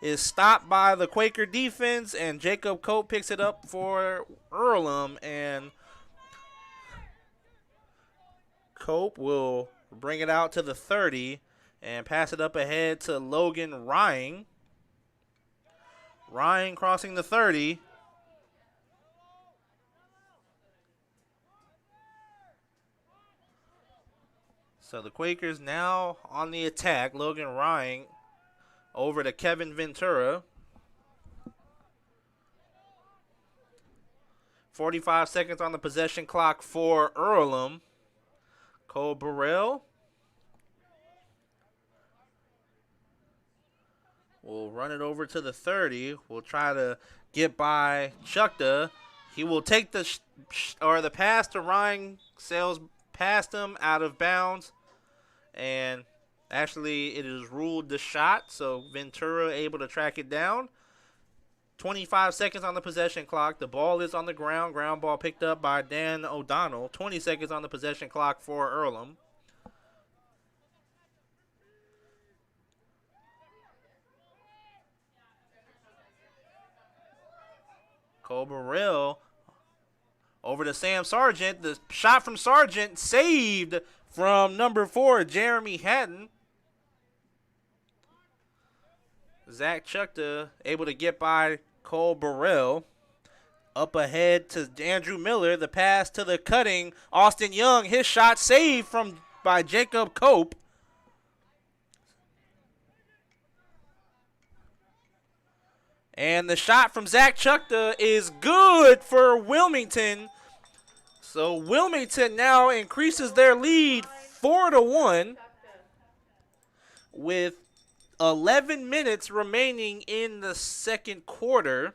is stopped by the Quaker defense, and Jacob Cope picks it up for Earlham, and Cope will bring it out to the 30 and pass it up ahead to Logan Ryan. Ryan crossing the 30. So the Quakers now on the attack. Logan Ryan over to Kevin Ventura. 45 seconds on the possession clock for Earlham. Cole Burrell will run it over to the 30. We'll try to get by Chukta. He will take the pass to Ryan. Sails past him out of bounds. And actually, it is ruled the shot, so Ventura able to track it down. 25 seconds on the possession clock. The ball is on the ground. Ground ball picked up by Dan O'Donnell. 20 seconds on the possession clock for Earlham. Cole Burrell over to Sam Sargent. The shot from Sargent saved from number 4, Jeremy Hatton. Zach Chukta able to get by Cole Burrell. Up ahead to Andrew Miller. The pass to the cutting Austin Young. His shot saved by Jacob Cope. And the shot from Zach Chukta is good for Wilmington. So Wilmington now increases their lead 4-1 with 11 minutes remaining in the second quarter.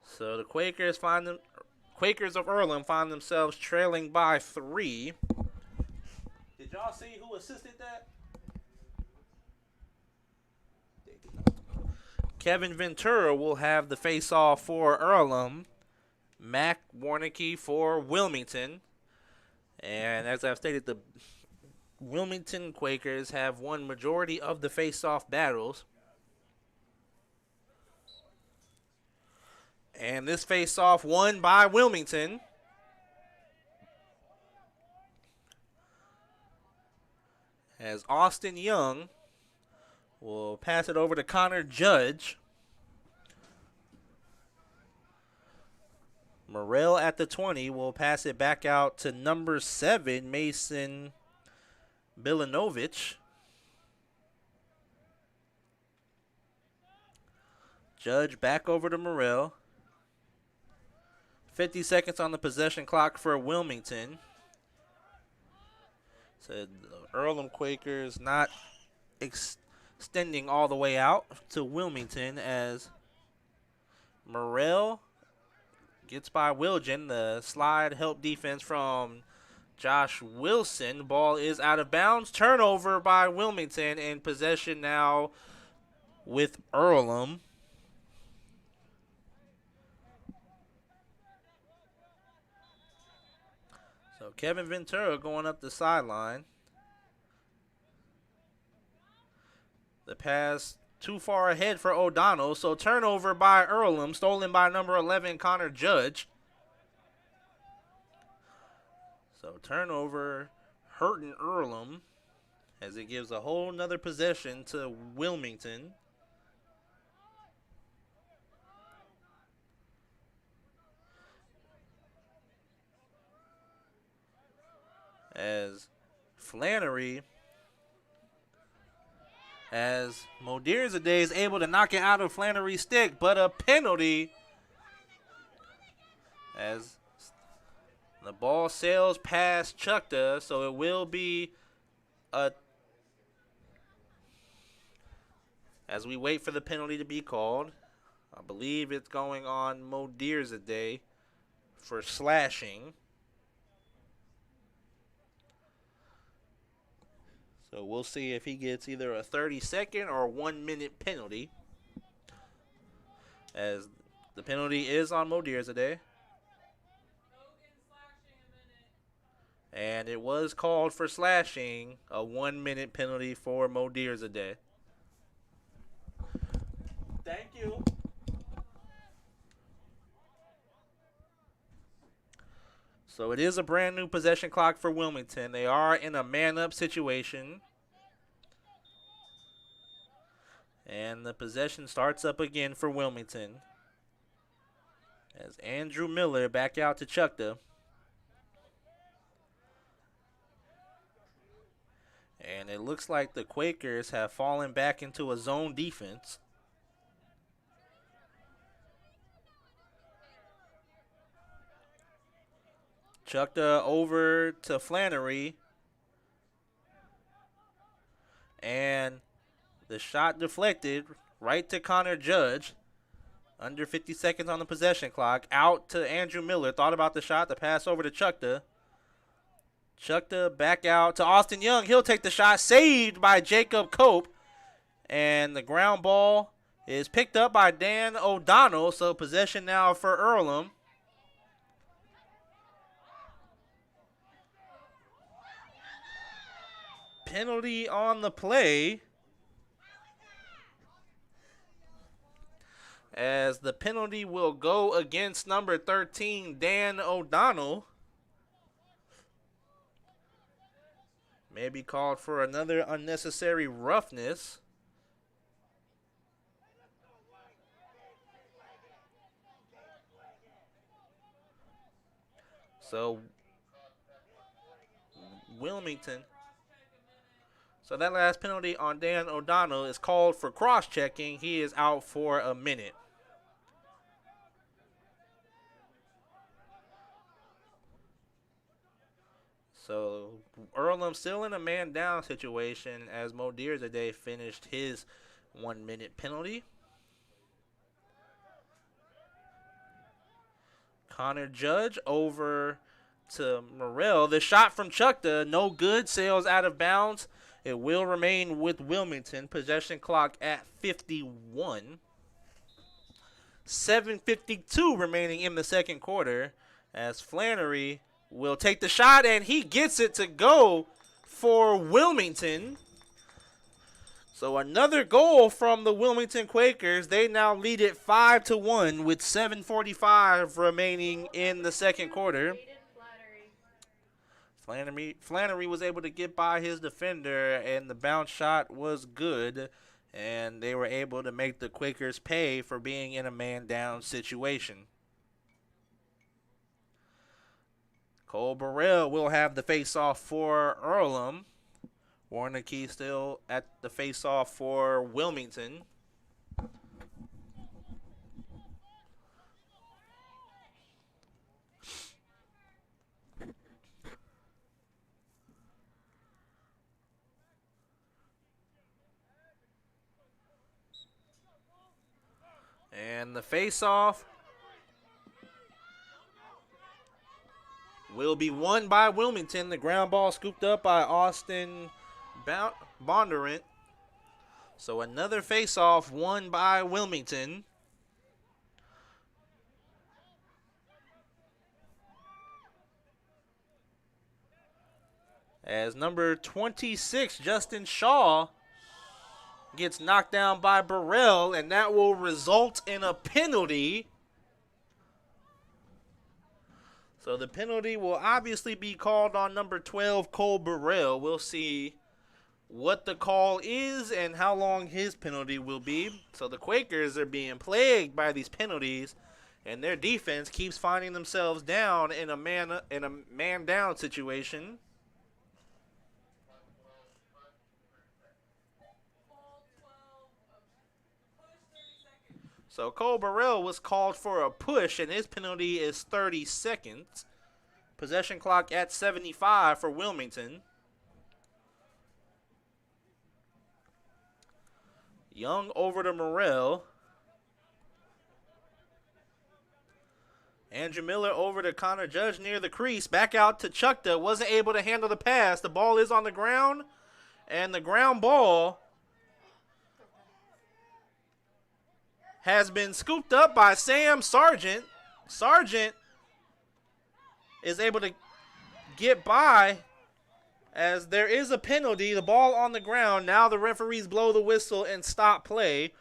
So the Quakers of Earlham find themselves trailing by 3. Did y'all see who assisted that? Kevin Ventura will have the face-off for Earlham. Mac Warnicki for Wilmington. And as I've stated, the Wilmington Quakers have won majority of the face-off battles. And this face-off won by Wilmington. As Austin Young will pass it over to Connor Judge. Morrell at the 20 will pass it back out to number 7, Mason Bilinovich. Judge back over to Morrell. 50 seconds on the possession clock for Wilmington. So the Earlham Quakers not extending all the way out to Wilmington as Morrell gets by Wilgen. The slide help defense from Josh Wilson. Ball is out of bounds. Turnover by Wilmington, and possession now with Earlham. So Kevin Ventura going up the sideline. The pass too far ahead for O'Donnell. So turnover by Earlham, stolen by number 11, Connor Judge. So turnover hurting Earlham as it gives a whole nother possession to Wilmington. As Flannery, as Modirzadeh is able to knock it out of Flannery's stick, but a penalty as the ball sails past Chukta, so it will be As we wait for the penalty to be called, I believe it's going on Mo Dearzaday for slashing. So we'll see if he gets either a 30-second or 1-minute penalty. As the penalty is on Mo Dearzaday. And it was called for slashing, a 1-minute penalty for Mo Dearzaday. Thank you. So it is a brand new possession clock for Wilmington. They are in a man-up situation. And the possession starts up again for Wilmington. As Andrew Miller back out to Chukta. And it looks like the Quakers have fallen back into a zone defense. Chukta over to Flannery. And the shot deflected right to Connor Judge. Under 50 seconds on the possession clock. Out to Andrew Miller. Thought about the shot. The pass over to Chukta. Chukta back out to Austin Young. He'll take the shot. Saved by Jacob Cope. And the ground ball is picked up by Dan O'Donnell. So possession now for Earlham. Penalty on the play. As the penalty will go against number 13, Dan O'Donnell. Maybe called for another unnecessary roughness. So, Wilmington. So that last penalty on Dan O'Donnell is called for cross-checking. He is out for a minute. So Earlham still in a man-down situation as Mo Dearzaday finished his 1-minute penalty. Connor Judge over to Morrell. The shot from Chukta, no good, sails out of bounds. It will remain with Wilmington. Possession clock at 51. 7:52 remaining in the second quarter as Flannery will take the shot, and he gets it to go for Wilmington. So another goal from the Wilmington Quakers. They now lead it 5-1 with 7:45 remaining in the second quarter. Flannery was able to get by his defender, and the bounce shot was good, and they were able to make the Quakers pay for being in a man-down situation. Cole Burrell will have the face-off for Earlham. Warneke still at the face-off for Wilmington. And the face-off will be won by Wilmington. The ground ball scooped up by Austin Bondurant. So another face-off won by Wilmington. As number 26, Justin Shaw, gets knocked down by Burrell, and that will result in a penalty. So the penalty will obviously be called on number 12, Cole Burrell. We'll see what the call is and how long his penalty will be. So the Quakers are being plagued by these penalties, and their defense keeps finding themselves down in a man down situation. So Cole Burrell was called for a push, and his penalty is 30 seconds. Possession clock at 75 for Wilmington. Young over to Morrell. Andrew Miller over to Connor Judge near the crease. Back out to Chukta. Wasn't able to handle the pass. The ball is on the ground. And the ground ball has been scooped up by Sam Sargent. Sargent is able to get by as there is a penalty. The ball on the ground. Now the referees blow the whistle and stop play.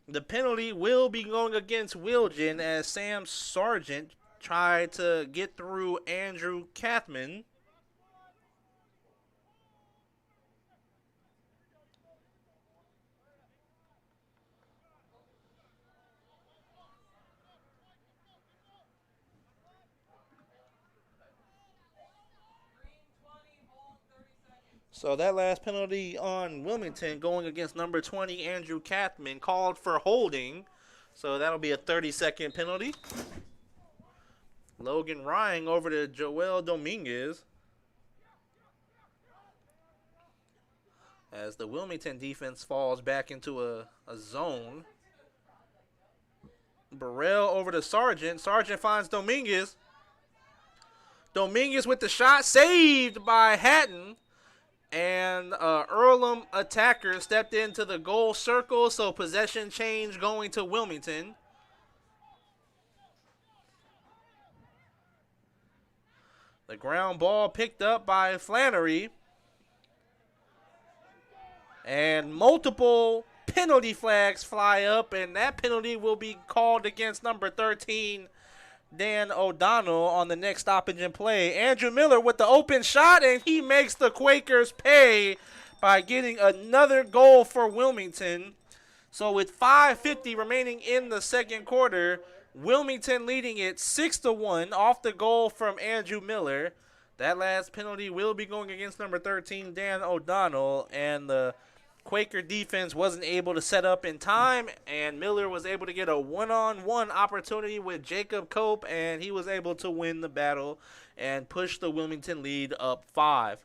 The penalty will be going against Wilgen as Sam Sargent tried to get through Andrew Kathman. So that last penalty on Wilmington going against number 20, Andrew Kathman, called for holding. So that'll be a 30-second penalty. Logan Ryan over to Joel Dominguez. As the Wilmington defense falls back into a zone. Burrell over to Sargent. Sargent finds Dominguez. Dominguez with the shot, saved by Hatton. And Earlham attacker stepped into the goal circle, so possession change going to Wilmington. The ground ball picked up by Flannery. And multiple penalty flags fly up, and that penalty will be called against number 13, Dan O'Donnell, on the next stoppage in play. Andrew Miller with the open shot, and he makes the Quakers pay by getting another goal for Wilmington. So with 5:50 remaining in the second quarter, Wilmington leading it 6-1 off the goal from Andrew Miller. That last penalty will be going against number 13, Dan O'Donnell, and the Quaker defense wasn't able to set up in time, and Miller was able to get a one-on-one opportunity with Jacob Cope, and he was able to win the battle and push the Wilmington lead up 5.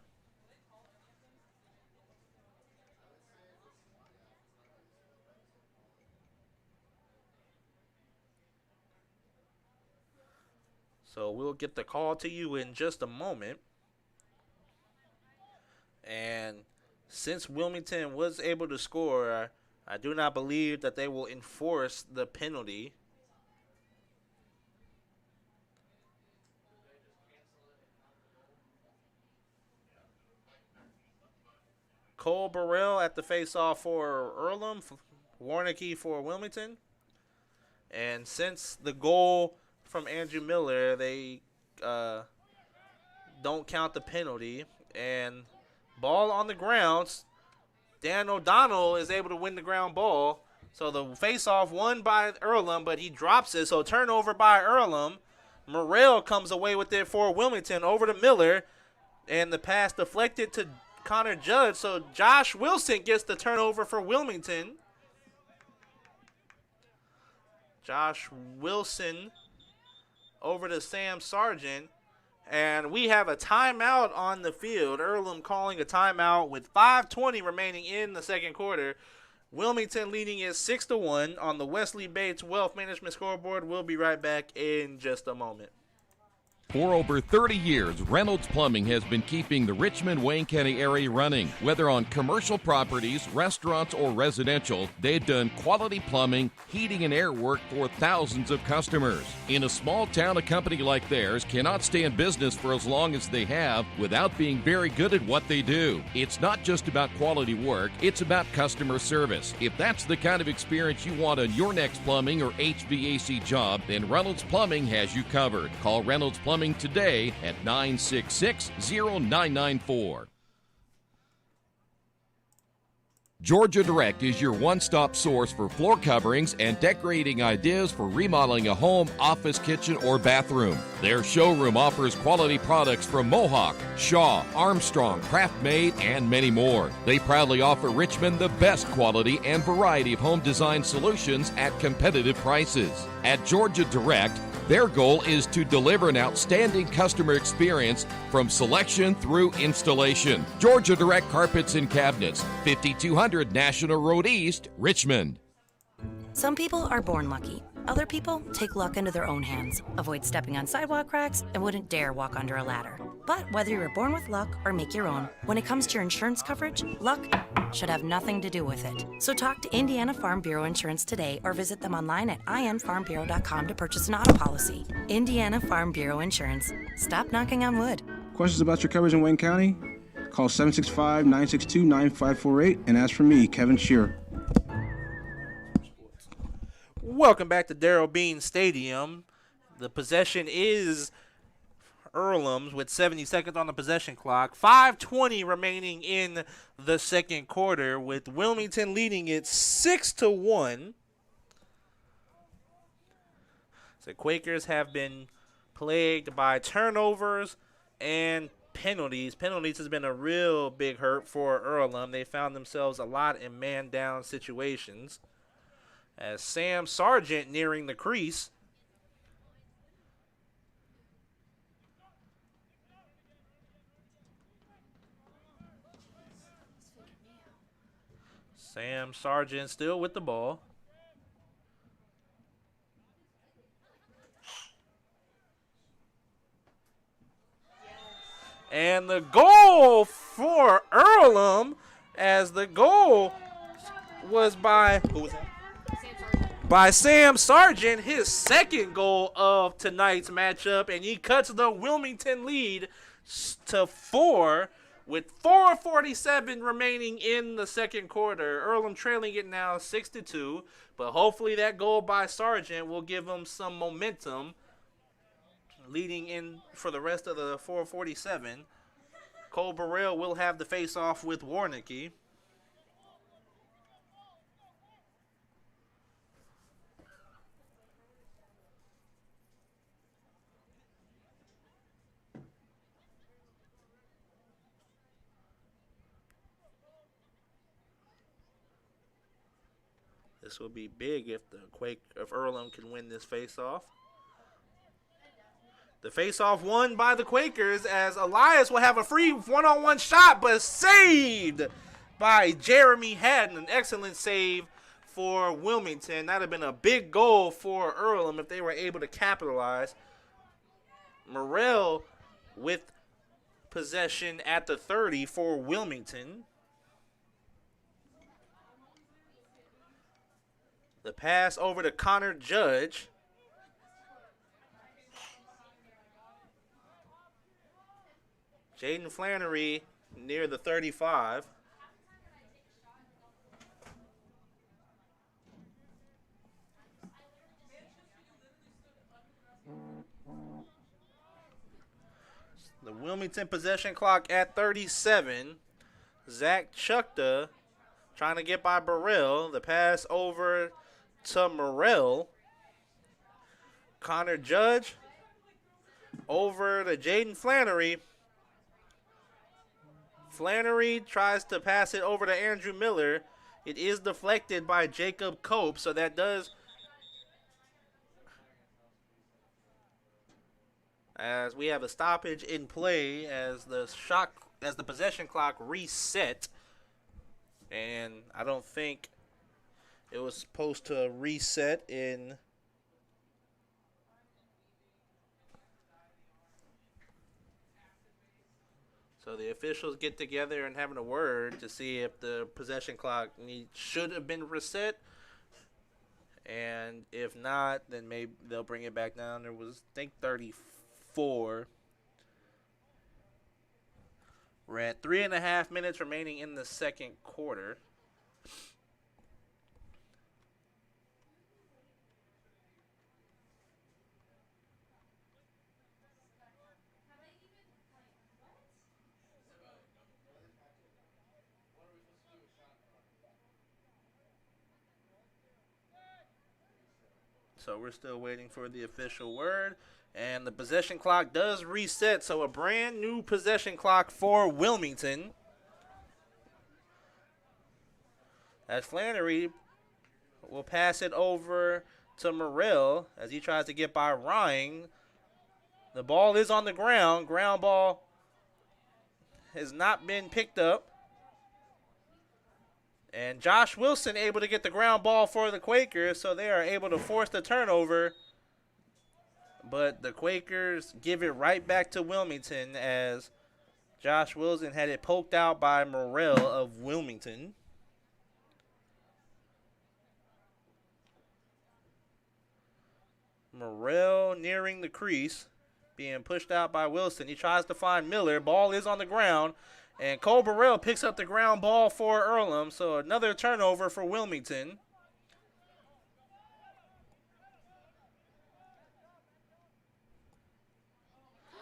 So we'll get the call to you in just a moment. And since Wilmington was able to score, I do not believe that they will enforce the penalty. Cole Burrell at the face-off for Earlham, Warnicki for Wilmington. And since the goal from Andrew Miller, they don't count the penalty. And ball on the ground. Dan O'Donnell is able to win the ground ball. So the face-off won by Earlham, but he drops it. So turnover by Earlham. Morrell comes away with it for Wilmington over to Miller. And the pass deflected to Connor Judge. So Josh Wilson gets the turnover for Wilmington. Josh Wilson over to Sam Sargent. And we have a timeout on the field. Earlham calling a timeout with 5:20 remaining in the second quarter. Wilmington leading it 6-1 on the Wesley Bates Wealth Management scoreboard. We'll be right back in just a moment. For over 30 years, Reynolds Plumbing has been keeping the Richmond-Wayne County area running. Whether on commercial properties, restaurants, or residential, they've done quality plumbing, heating, and air work for thousands of customers. In a small town, a company like theirs cannot stay in business for as long as they have without being very good at what they do. It's not just about quality work, it's about customer service. If that's the kind of experience you want on your next plumbing or HVAC job, then Reynolds Plumbing has you covered. Call Reynolds Plumbing today at 966-0994. Georgia Direct is your one-stop source for floor coverings and decorating ideas for remodeling a home, office, kitchen, or bathroom. Their showroom offers quality products from Mohawk, Shaw, Armstrong, Craft-Made, and many more. They proudly offer Richmond the best quality and variety of home design solutions at competitive prices. At Georgia Direct, Their goal is to deliver an outstanding customer experience from selection through installation. Georgia Direct Carpets and Cabinets, 5200 National Road East, Richmond. Some people are born lucky. Other people take luck into their own hands, avoid stepping on sidewalk cracks, and wouldn't dare walk under a ladder. But whether you were born with luck or make your own, when it comes to your insurance coverage, luck should have nothing to do with it. So talk to Indiana Farm Bureau Insurance today or visit them online at infarmbureau.com to purchase an auto policy. Indiana Farm Bureau Insurance. Stop knocking on wood. Questions about your coverage in Wayne County? Call 765-962-9548 and ask for me, Kevin Shearer. Welcome back to Darrell Bean Stadium. The possession is Earlham's with 70 seconds on the possession clock. 5:20 remaining in the second quarter with Wilmington leading it 6-1. The Quakers have been plagued by turnovers and penalties. Penalties has been a real big hurt for Earlham. They found themselves a lot in man-down situations. As Sam Sargent nearing the crease. Sam Sargent still with the ball. And the goal for Earlham, as the goal was by, who was that? By Sam Sargent, his second goal of tonight's matchup, and he cuts the Wilmington lead to 4 with 4:47 remaining in the second quarter. Earlham trailing it now 6-2, but hopefully that goal by Sargent will give them some momentum leading in for the rest of the 4:47. Cole Burrell will have the face-off with Warnicki. This will be big if Earlham can win this face-off. The face-off won by the Quakers as Elias will have a free one-on-one shot, but saved by Jeremy Haddon. An excellent save for Wilmington. That would have been a big goal for Earlham if they were able to capitalize. Morrell with possession at the 30 for Wilmington. The pass over to Connor Judge. Jaden Flannery near the 35. The Wilmington possession clock at 37. Zach Chukta trying to get by Burrell. The pass over to Morrell. Connor Judge over to Jaden Flannery. Flannery tries to pass it over to Andrew Miller. It is deflected by Jacob Cope, so that does, as we have a stoppage in play as the possession clock reset. And I don't think it was supposed to reset in. So the officials get together and having a word to see if the possession clock should have been reset. And if not, then maybe they'll bring it back down. There was, I think, 34. We're at 3.5 minutes remaining in the second quarter. So we're still waiting for the official word. And the possession clock does reset, so a brand new possession clock for Wilmington. As Flannery will pass it over to Morrell as he tries to get by Ryan. The ball is on the ground. Ground ball has not been picked up. And Josh Wilson able to get the ground ball for the Quakers, so they are able to force the turnover. But the Quakers give it right back to Wilmington as Josh Wilson had it poked out by Morrell of Wilmington. Morrell nearing the crease, being pushed out by Wilson. He tries to find Miller. Ball is on the ground. And Cole Burrell picks up the ground ball for Earlham. So another turnover for Wilmington.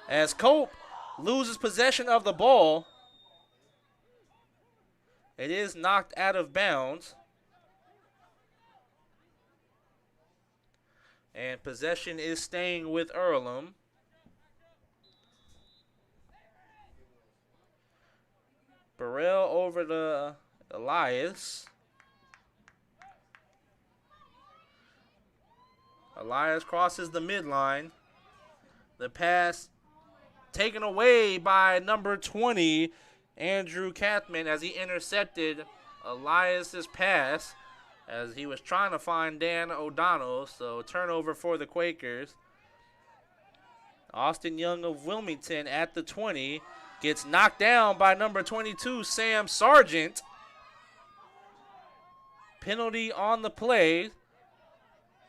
As Cope loses possession of the ball, it is knocked out of bounds. And possession is staying with Earlham. Burrell over to Elias. Elias crosses the midline. The pass taken away by number 20, Andrew Kathman, as he intercepted Elias's pass as he was trying to find Dan O'Donnell. So turnover for the Quakers. Austin Young of Wilmington at the 20. Gets knocked down by number 22, Sam Sargent. Penalty on the play,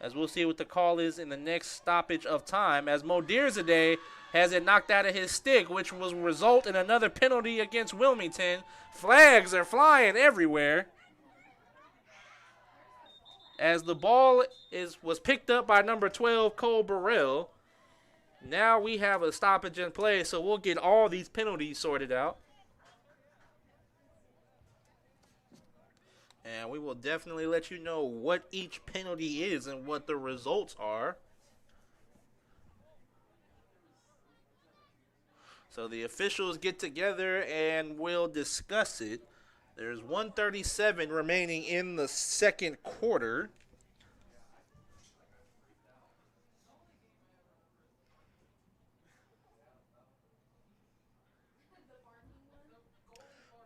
as we'll see what the call is in the next stoppage of time, as Modirzadeh has it knocked out of his stick, which will result in another penalty against Wilmington. Flags are flying everywhere, as the ball was picked up by number 12, Cole Burrell. Now we have a stoppage in play, so we'll get all these penalties sorted out. And we will definitely let you know what each penalty is and what the results are. So the officials get together and will discuss it. There's 1:37 remaining in the second quarter.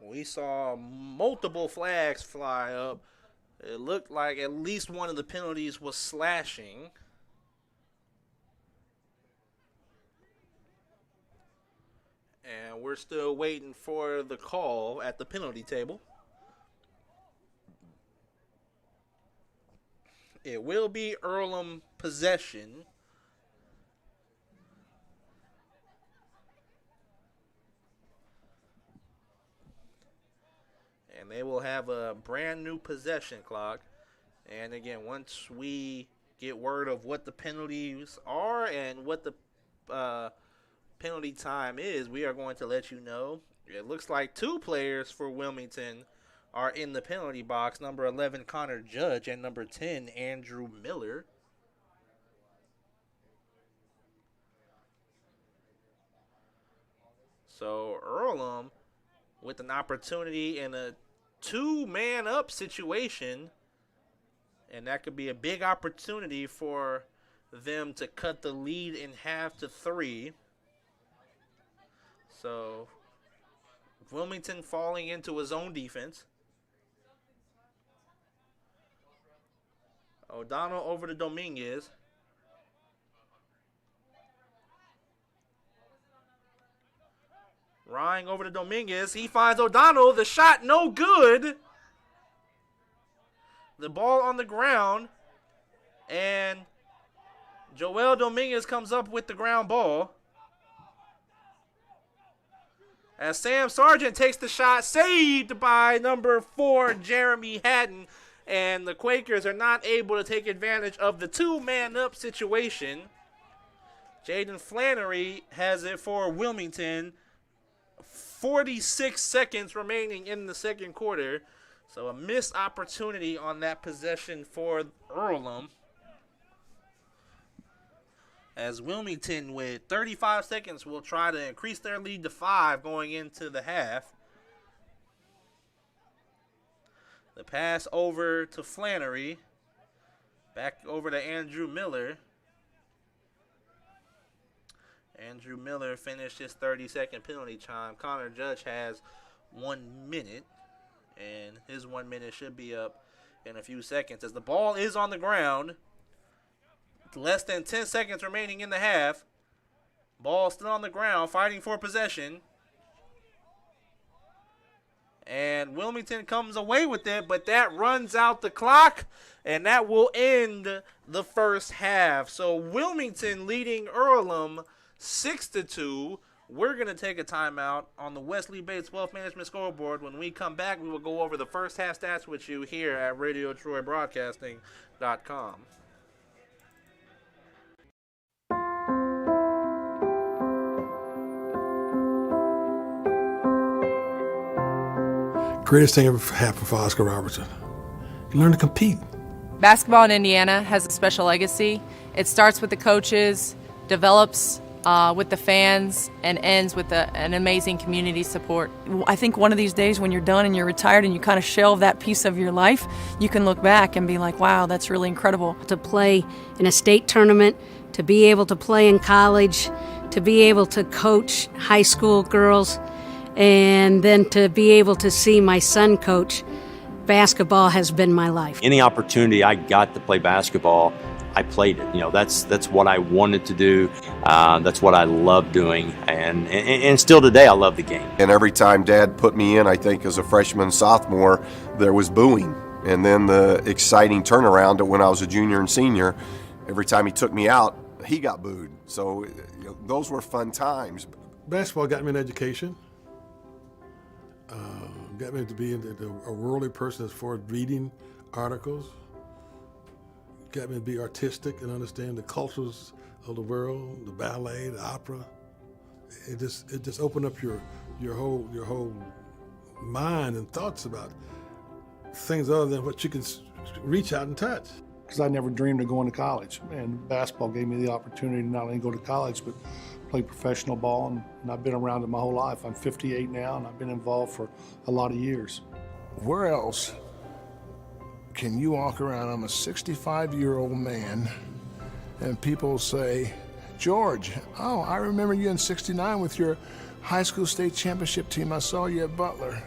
We saw multiple flags fly up. It looked like at least one of the penalties was slashing. And we're still waiting for the call at the penalty table. It will be Earlham possession. And they will have a brand new possession clock. And again, once we get word of what the penalties are and what the penalty time is, we are going to let you know. It looks like two players for Wilmington are in the penalty box. Number 11, Connor Judge, and number 10, Andrew Miller. So Earlham with an opportunity in a two-man up situation, and that could be a big opportunity for them to cut the lead in half to 3. So Wilmington falling into his own defense. O'Donnell over to Dominguez. Ryan over to Dominguez. He finds O'Donnell. The shot no good. The ball on the ground. And Joel Dominguez comes up with the ground ball. As Sam Sargent takes the shot, saved by number 4, Jeremy Hatton. And the Quakers are not able to take advantage of the two-man up situation. Jaden Flannery has it for Wilmington. 46 seconds remaining in the second quarter. So a missed opportunity on that possession for Earlham. As Wilmington, with 35 seconds, will try to increase their lead to 5 going into the half. The pass over to Flannery. Back over to Andrew Miller. Andrew Miller finished his 30-second penalty time. Connor Judge has 1 minute, and his 1 minute should be up in a few seconds. As the ball is on the ground, less than 10 seconds remaining in the half. Ball still on the ground, fighting for possession. And Wilmington comes away with it, but that runs out the clock, and that will end the first half. So Wilmington leading Earlham 6-2. We're going to take a timeout on the Wesley Bates Wealth Management scoreboard. When we come back, we will go over the first half stats with you here at RadioTroyBroadcasting.com. Greatest thing ever happened for Oscar Robertson. You learn to compete. Basketball in Indiana has a special legacy. It starts with the coaches, develops with the fans, and ends with an amazing community support. I think one of these days when you're done and you're retired and you kind of shelve that piece of your life, you can look back and be like, wow, that's really incredible. To play in a state tournament, to be able to play in college, to be able to coach high school girls, and then to be able to see my son coach, basketball has been my life. Any opportunity I got to play basketball, I played it. You know, that's what I wanted to do. That's what I love doing, and still today I love the game. And every time Dad put me in, I think as a freshman, sophomore, there was booing. And then the exciting turnaround when I was a junior and senior, every time he took me out, he got booed. So those were fun times. Basketball got me an education. Got me to be a worldly person as far as reading articles. Got me to be artistic and understand the cultures of the world, the ballet, the opera. It just opened up your whole mind and thoughts about things other than what you can reach out and touch. Because I never dreamed of going to college, and basketball gave me the opportunity to not only go to college but play professional ball, and I've been around it my whole life. I'm 58 now, and I've been involved for a lot of years. Where else can you walk around? I'm a 65-year-old man, and people say, George, oh, I remember you in '69 with your high school state championship team. I saw you at Butler.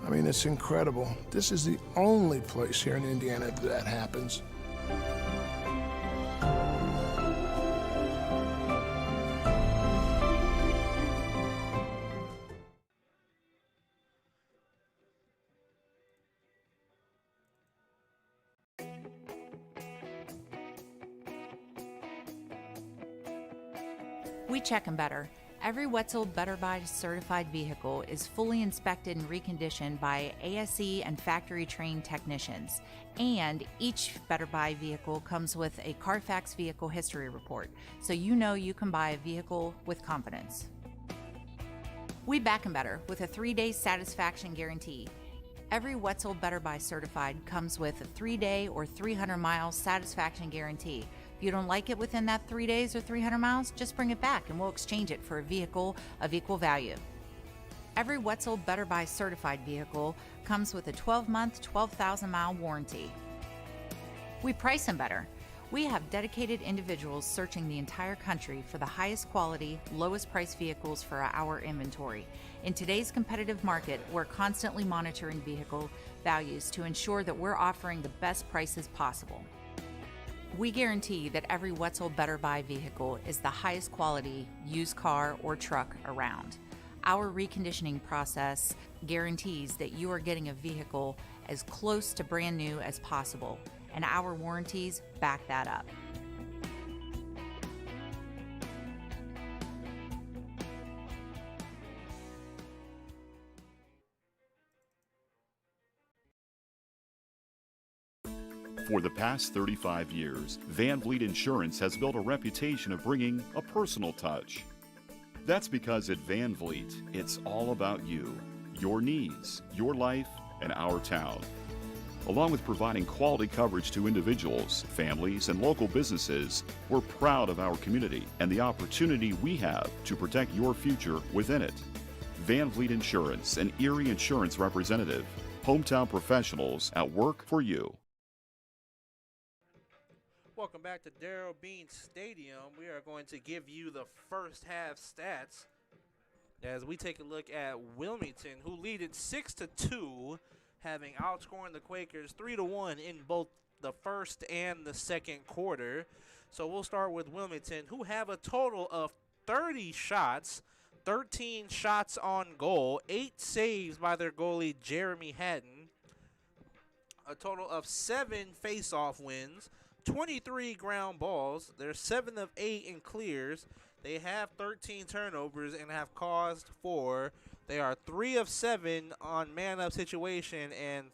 I mean, it's incredible. This is the only place here in Indiana that happens. We check them better. Every Wetzel Better Buy certified vehicle is fully inspected and reconditioned by ASE and factory-trained technicians. And each Better Buy vehicle comes with a Carfax vehicle history report, so you know you can buy a vehicle with confidence. We back them better with a 3-day satisfaction guarantee. Every Wetzel Better Buy certified comes with a 3-day or 300-mile satisfaction guarantee. If you don't like it within that 3 days or 300 miles, just bring it back and we'll exchange it for a vehicle of equal value. Every Wetzel Better Buy certified vehicle comes with a 12-month, 12,000-mile warranty. We price them better. We have dedicated individuals searching the entire country for the highest quality, lowest price vehicles for our inventory. In today's competitive market, we're constantly monitoring vehicle values to ensure that we're offering the best prices possible. We guarantee that every Wetzel Better Buy vehicle is the highest quality used car or truck around. Our reconditioning process guarantees that you are getting a vehicle as close to brand new as possible, and our warranties back that up. For the past 35 years, Van Vliet Insurance has built a reputation of bringing a personal touch. That's because at Van Vliet, it's all about you, your needs, your life, and our town. Along with providing quality coverage to individuals, families, and local businesses, we're proud of our community and the opportunity we have to protect your future within it. Van Vliet Insurance, an Erie Insurance representative. Hometown professionals at work for you. Welcome back to Darrell Bean Stadium. We are going to give you the first half stats as we take a look at Wilmington, who lead it 6-2, having outscoring the Quakers 3-1 in both the first and the second quarter. So we'll start with Wilmington, who have a total of 30 shots, 13 shots on goal, 8 saves by their goalie Jeremy Hatton, a total of 7 face-off wins, 23 ground balls. They're 7 of 8 in clears. They have 13 turnovers and have caused 4. They are 3 of 7 on man-up situation, and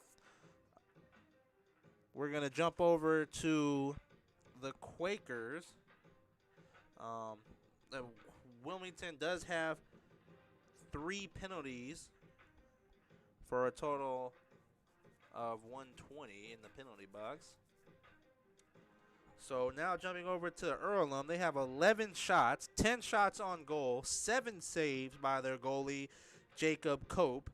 we're going to jump over to the Quakers. Wilmington does have 3 penalties for a total of 120 in the penalty box. So now jumping over to Earlham, they have 11 shots, 10 shots on goal, 7 saves by their goalie, Jacob Cope,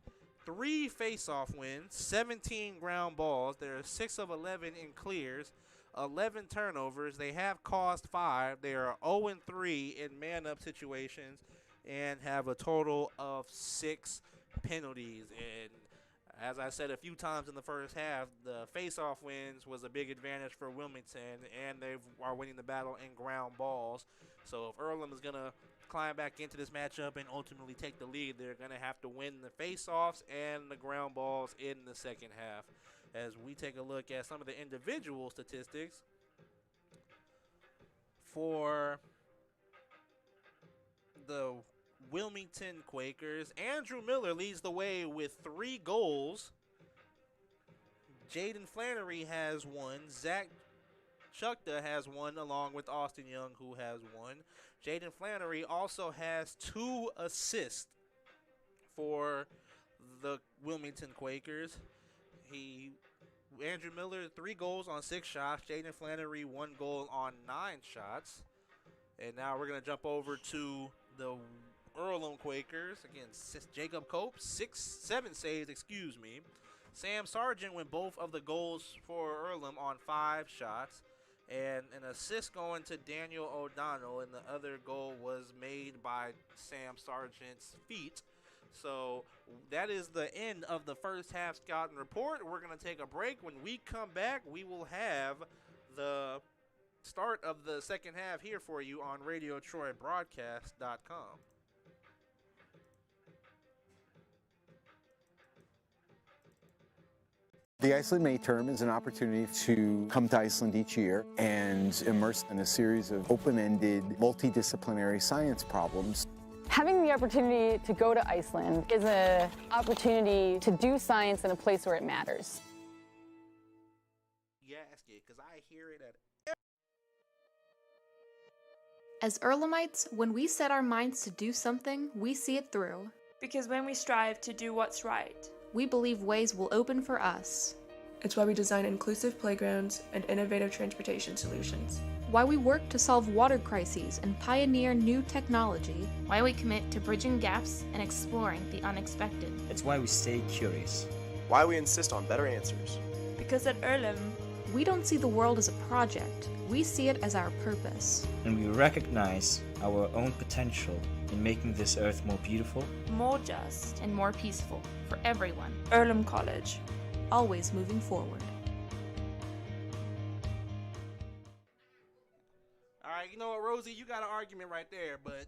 3 face-off wins, 17 ground balls. They're 6 of 11 in clears, 11 turnovers. They have caused 5. They are 0-3 in man-up situations and have a total of 6 penalties. And as I said a few times in the first half, the face-off wins was a big advantage for Wilmington, and they are winning the battle in ground balls. So if Earlham is going to climb back into this matchup and ultimately take the lead, they're going to have to win the face-offs and the ground balls in the second half. As we take a look at some of the individual statistics for the Wilmington Quakers, Andrew Miller leads the way with 3 goals. Jaden Flannery has 1. Zach Chukta has 1, along with Austin Young, who has 1. Jaden Flannery also has 2 assists for the Wilmington Quakers. Andrew Miller, 3 goals on 6 shots. Jaden Flannery, 1 goal on 9 shots. And now we're going to jump over to the Earlham Quakers. Again, Jacob Cope, 7 saves, Sam Sargent with both of the goals for Earlham on 5 shots. And an assist going to Daniel O'Donnell, and the other goal was made by Sam Sargent's feet. So that is the end of the first half scouting report. We're going to take a break. When we come back, we will have the start of the second half here for you on RadioTroyBroadcast.com. The Iceland May Term is an opportunity to come to Iceland each year and immerse in a series of open-ended, multidisciplinary science problems. Having the opportunity to go to Iceland is an opportunity to do science in a place where it matters. Gasket, because I hear it at. As Earlhamites, when we set our minds to do something, we see it through. Because when we strive to do what's right, we believe ways will open for us. It's why we design inclusive playgrounds and innovative transportation solutions. Why we work to solve water crises and pioneer new technology. Why we commit to bridging gaps and exploring the unexpected. It's why we stay curious. Why we insist on better answers. Because at Earlham, we don't see the world as a project. We see it as our purpose. And we recognize our own potential in making this earth more beautiful, more just, and more peaceful for everyone. Earlham College, always moving forward. All right, you know what, Rosie, you got an argument right there, but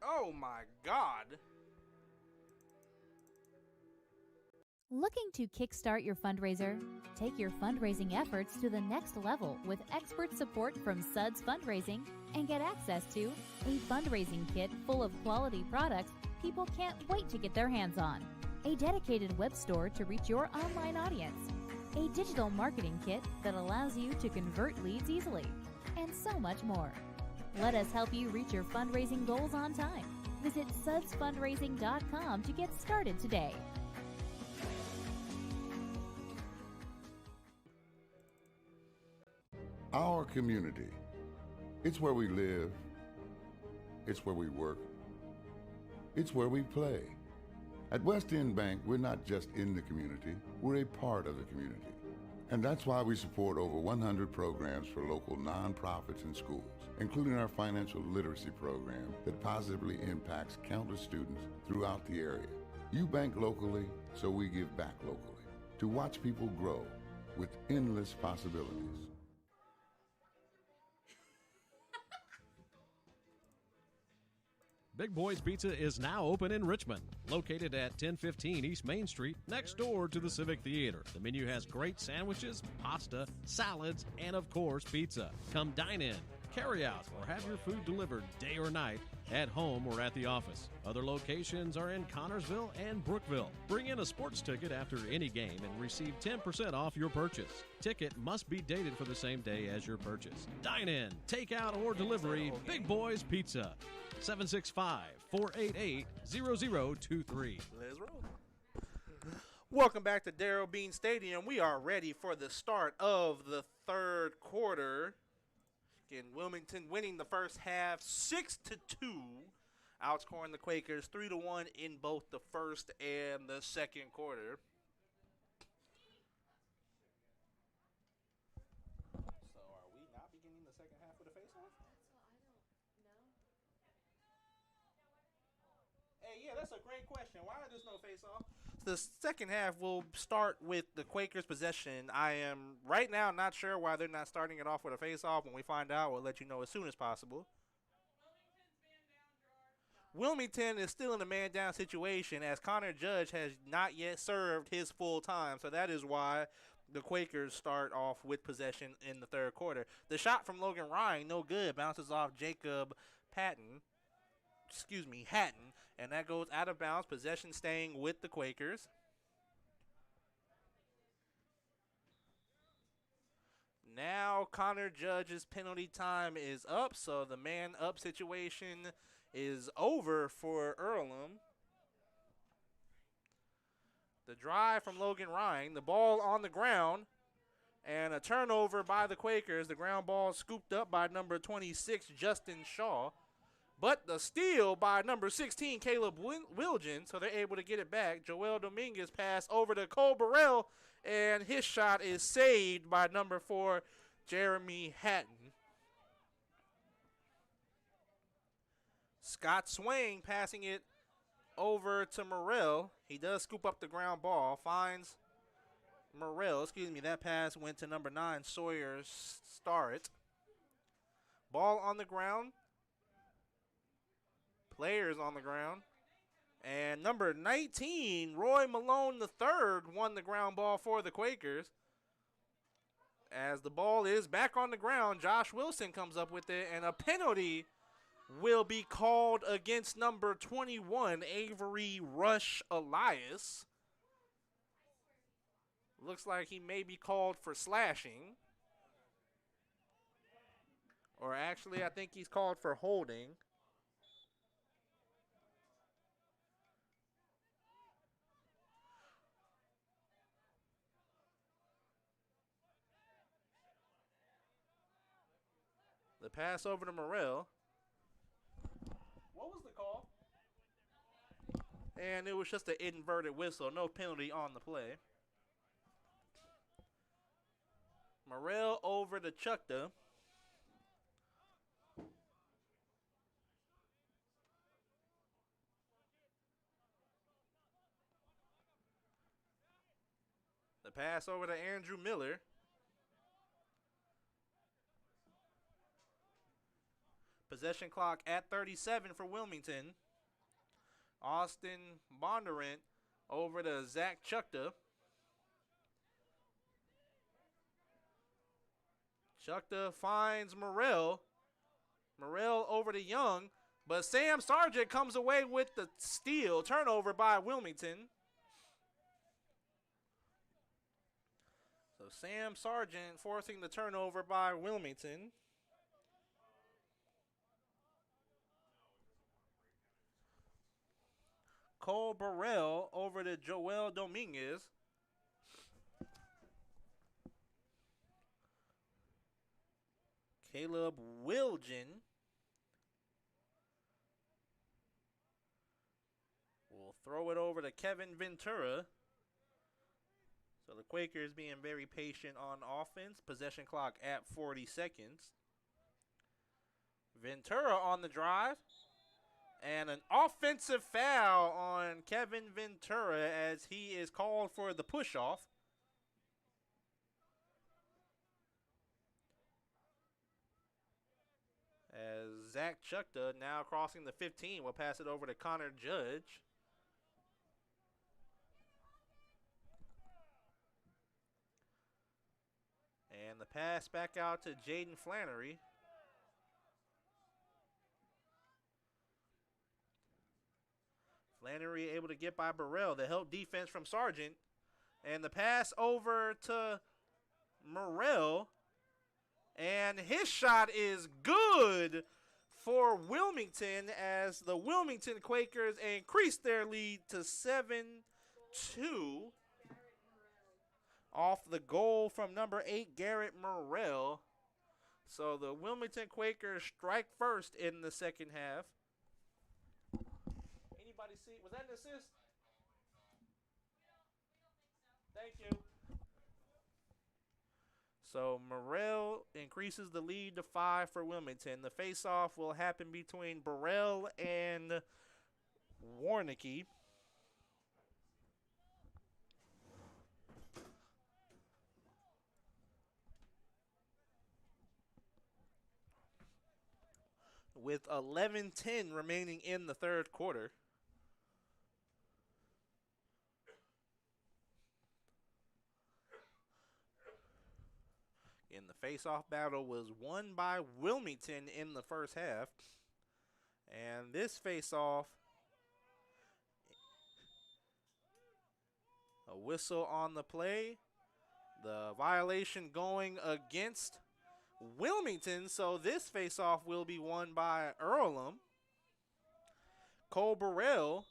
oh my God. Looking to kickstart your fundraiser? Take your fundraising efforts to the next level with expert support from Suds Fundraising and get access to a fundraising kit full of quality products people can't wait to get their hands on, a dedicated web store to reach your online audience, a digital marketing kit that allows you to convert leads easily, and so much more. Let us help you reach your fundraising goals on time. Visit sudsfundraising.com to get started today. Our community. It's where we live. It's where we work. It's where we play. At West End Bank, we're not just in the community, we're a part of the community. And that's why we support over 100 programs for local nonprofits and schools, including our financial literacy program that positively impacts countless students throughout the area. You bank locally, so we give back locally to watch people grow with endless possibilities. Big Boy's Pizza is now open in Richmond, located at 1015 East Main Street, next door to the Civic Theater. The menu has great sandwiches, pasta, salads, and of course, pizza. Come dine in, carry out, or have your food delivered day or night, at home or at the office. Other locations are in Connorsville and Brookville. Bring in a sports ticket after any game and receive 10% off your purchase. Ticket must be dated for the same day as your purchase. Dine in, take out, or delivery, Big Boy's Pizza. 765-488-0023. Let's roll. Welcome back to Darrell Bean Stadium. We are ready for the start of the third quarter. Again, Wilmington winning the first half 6-2, outscoring the Quakers 3-1 in both the first and the second quarter. So are we not beginning the second half with a face-off? Hey, yeah, that's a great question. Why are there no face-off? The second half will start with the Quakers' possession. I am right now not sure why they're not starting it off with a face-off. When we find out, we'll let you know as soon as possible. Wilmington is still in a man-down situation as Connor Judge has not yet served his full time. So that is why the Quakers start off with possession in the third quarter. The shot from Logan Ryan, no good, bounces off Jacob Hatton, and that goes out of bounds. Possession staying with the Quakers. Now Connor Judge's penalty time is up, so the man-up situation is over for Earlham. The drive from Logan Ryan, the ball on the ground, and a turnover by the Quakers. The ground ball scooped up by number 26, Justin Shaw. But the steal by number 16, Caleb Wilgen, so they're able to get it back. Joel Dominguez pass over to Cole Burrell, and his shot is saved by number 4, Jeremy Hatton. Scott Swain passing it over to Morrell. He does scoop up the ground ball, finds Morrell. That pass went to number 9, Sawyer Starrett. Ball on the ground. Players on the ground. And number 19, Roy Malone III, won the ground ball for the Quakers. As the ball is back on the ground, Josh Wilson comes up with it, and a penalty will be called against number 21, Avery Rush Elias. Looks like he may be called for slashing. Or actually, I think he's called for holding. The pass over to Morrell. What was the call? And it was just an inverted whistle. No penalty on the play. Morrell over to Chukta. The pass over to Andrew Miller. Possession clock at 37 for Wilmington. Austin Bondurant over to Zach Chukta. Chukta finds Morrell. Morrell over to Young. But Sam Sargent comes away with the steal. Turnover by Wilmington. So Sam Sargent forcing the turnover by Wilmington. Cole Burrell over to Joel Dominguez. Caleb Wilgen will throw it over to Kevin Ventura. So the Quakers being very patient on offense. Possession clock at 40 seconds. Ventura on the drive. And an offensive foul on Kevin Ventura as he is called for the push-off. As Zach Chukta now crossing the 15 will pass it over to Connor Judge. And the pass back out to Jaden Flannery. Flannery able to get by Burrell. The help defense from Sargent. And the pass over to Morrell. And his shot is good for Wilmington as the Wilmington Quakers increase their lead to 7-2 off the goal from number 8, Garrett Morrell. So the Wilmington Quakers strike first in the second half. Anybody see? Was that an assist? Thank you. So Morrell increases the lead to 5 for Wilmington. The face-off will happen between Burrell and Warnicki. With 11:10 remaining in the third quarter. And the face-off battle was won by Wilmington in the first half. And this face-off, a whistle on the play. The violation going against Wilmington, so this face-off will be won by Earlham. Cole Burrell,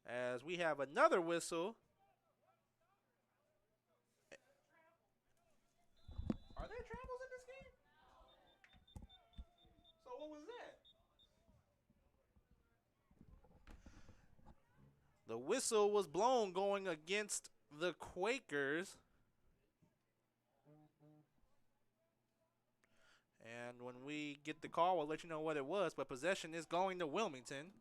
as we have another whistle. Are there travels in this game? So what was that? The whistle was blown going against the Quakers. And when we get the call, we'll let you know what it was. But possession is going to Wilmington.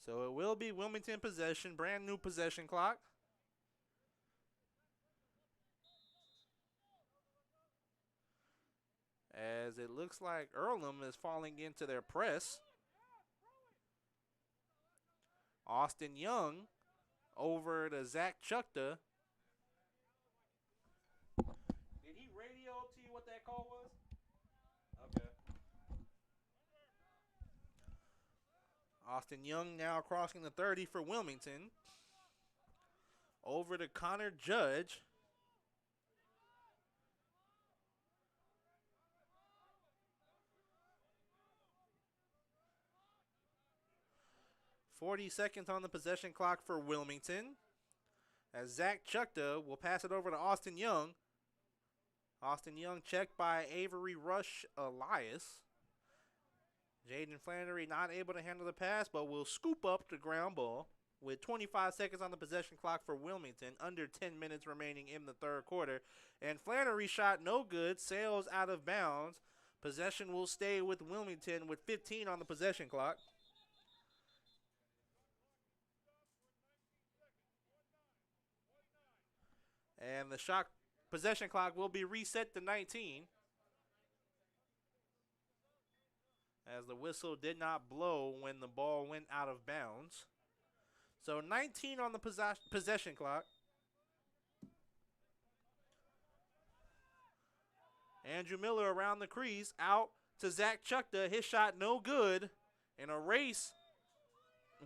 So it will be Wilmington possession, brand new possession clock. As it looks like Earlham is falling into their press. Austin Young over to Zach Chukta. Did he radio up to you what that call was? Okay. Austin Young now crossing the 30 for Wilmington. Over to Connor Judge. .40 seconds on the possession clock for Wilmington. As Zach Chukta will pass it over to Austin Young. Austin Young checked by Avery Rush Elias. Jaden Flannery not able to handle the pass, but will scoop up the ground ball with 25 seconds on the possession clock for Wilmington, under 10 minutes remaining in the third quarter. And Flannery shot no good, sails out of bounds. Possession will stay with Wilmington with 15 on the possession clock. And the shot possession clock will be reset to 19. As the whistle did not blow when the ball went out of bounds. So 19 on the possession clock. Andrew Miller around the crease, out to Zach Chukta. His shot no good. In a race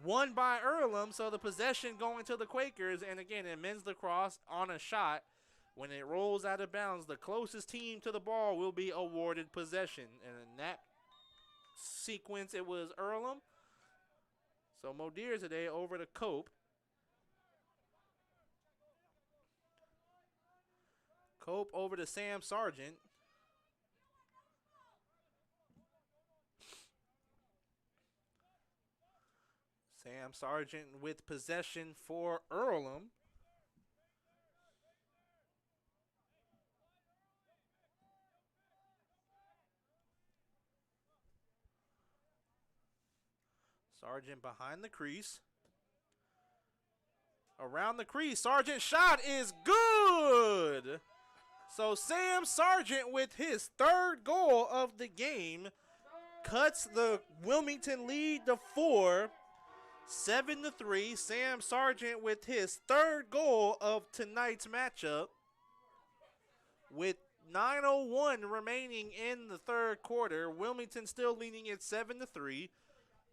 won by Earlham, so the possession going to the Quakers. And again, in men's lacrosse, on a shot, when it rolls out of bounds, the closest team to the ball will be awarded possession. And in that sequence, it was Earlham. So Modir today over to Cope. Cope over to Sam Sargent. Sam Sargent with possession for Earlham. Sargent behind the crease. Around the crease, Sargent's shot is good. So Sam Sargent with his third goal of the game cuts the Wilmington lead to 4, 7-3. Sam Sargent with his third goal of tonight's matchup. With 9:01 remaining in the third quarter, Wilmington still leading at 7-3.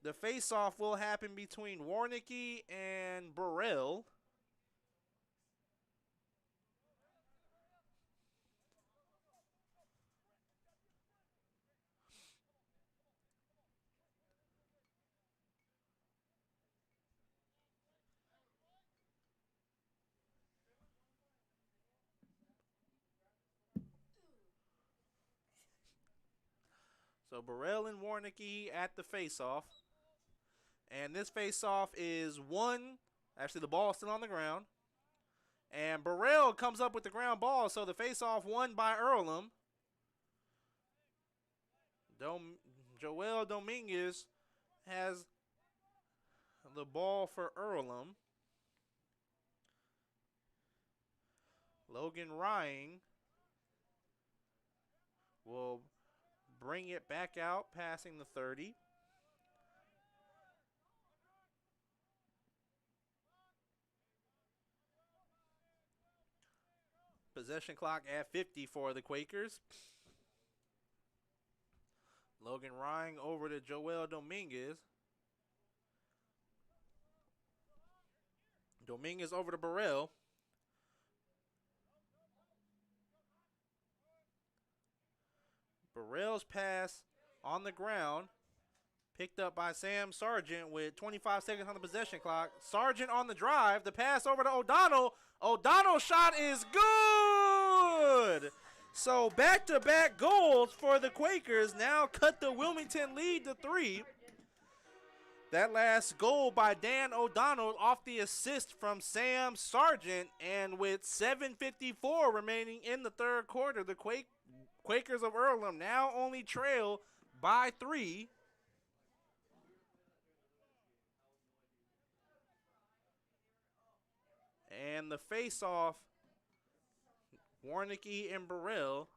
The face-off will happen between Warnicki and Burrell. So Burrell and Warnicki at the face-off. And this face-off is won. Actually, the ball's still on the ground. And Burrell comes up with the ground ball, so the face-off won by Earlham. Joel Dominguez has the ball for Earlham. Logan Rying will bring it back out, passing the 30. Possession clock at 50 for the Quakers. Logan Rying over to Joel Dominguez. Dominguez over to Burrell. Burrell's pass on the ground. Picked up by Sam Sargent with 25 seconds on the possession clock. Sargent on the drive. The pass over to O'Donnell. O'Donnell's shot is good. So back-to-back goals for the Quakers now cut the Wilmington lead to 3. That last goal by Dan O'Donnell off the assist from Sam Sargent. And with 7:54 remaining in the third quarter, the Quakers of Earlham now only trail by 3. And the face-off, Warnicki and Burrell.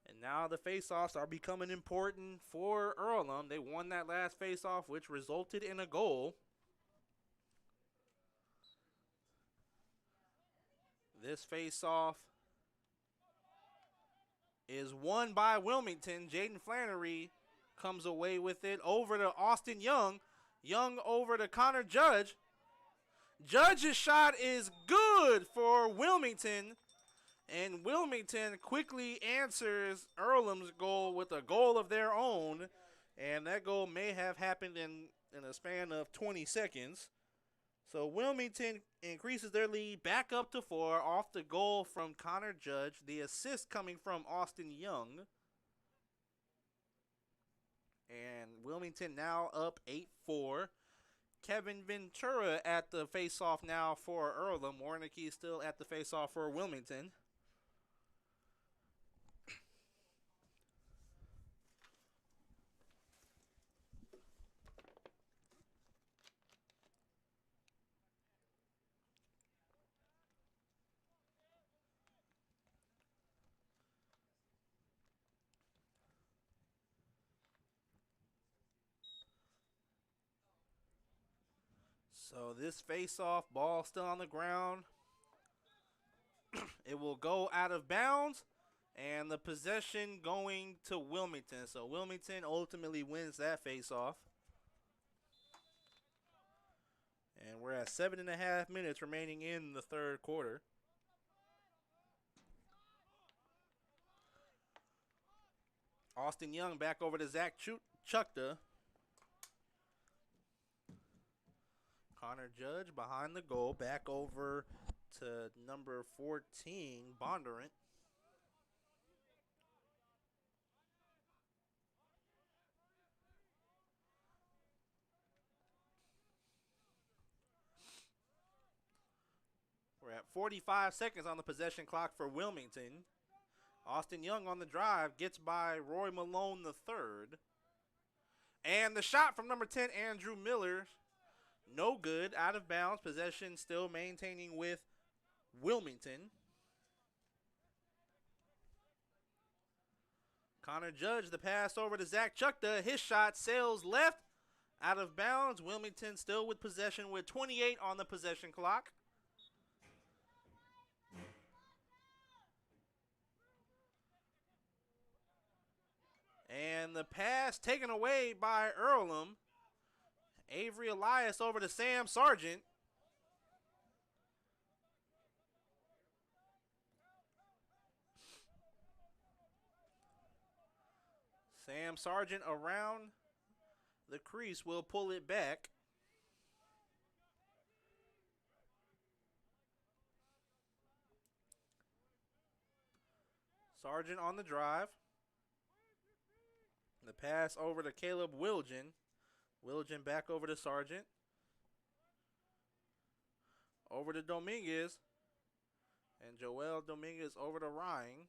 And now the face-offs are becoming important for Earlham. They won that last face-off, which resulted in a goal. This face-off is won by Wilmington. Jaden Flannery comes away with it over to Austin Young. Young over to Connor Judge. Judge's shot is good for Wilmington. And Wilmington quickly answers Earlham's goal with a goal of their own. And that goal may have happened in a span of 20 seconds. So Wilmington increases their lead back up to 4 off the goal from Connor Judge. The assist coming from Austin Young. And Wilmington now up 8-4. Kevin Ventura at the face-off now for Earlham. Warnicki still at the face-off for Wilmington. So this face-off, ball still on the ground. It will go out of bounds, and the possession going to Wilmington. So Wilmington ultimately wins that face-off. And we're at 7.5 minutes remaining in the third quarter. Austin Young back over to Zach Chukta. Connor Judge behind the goal, back over to number 14, Bondurant. at 45 seconds on the possession clock for Wilmington. Austin Young on the drive gets by Roy Malone III. And the shot from number 10, Andrew Miller, no good, out of bounds. Possession still maintaining with Wilmington. Connor Judge, the pass over to Zach Chukta. His shot sails left, out of bounds. Wilmington still with possession with 28 on the possession clock. And the pass taken away by Earlham. Avery Elias over to Sam Sargent. Sam Sargent around the crease will pull it back. Sargent on the drive. The pass over to Caleb Wilgen. Wilgen back over to Sargent. Over to Dominguez. And Joel Dominguez over to Ryan.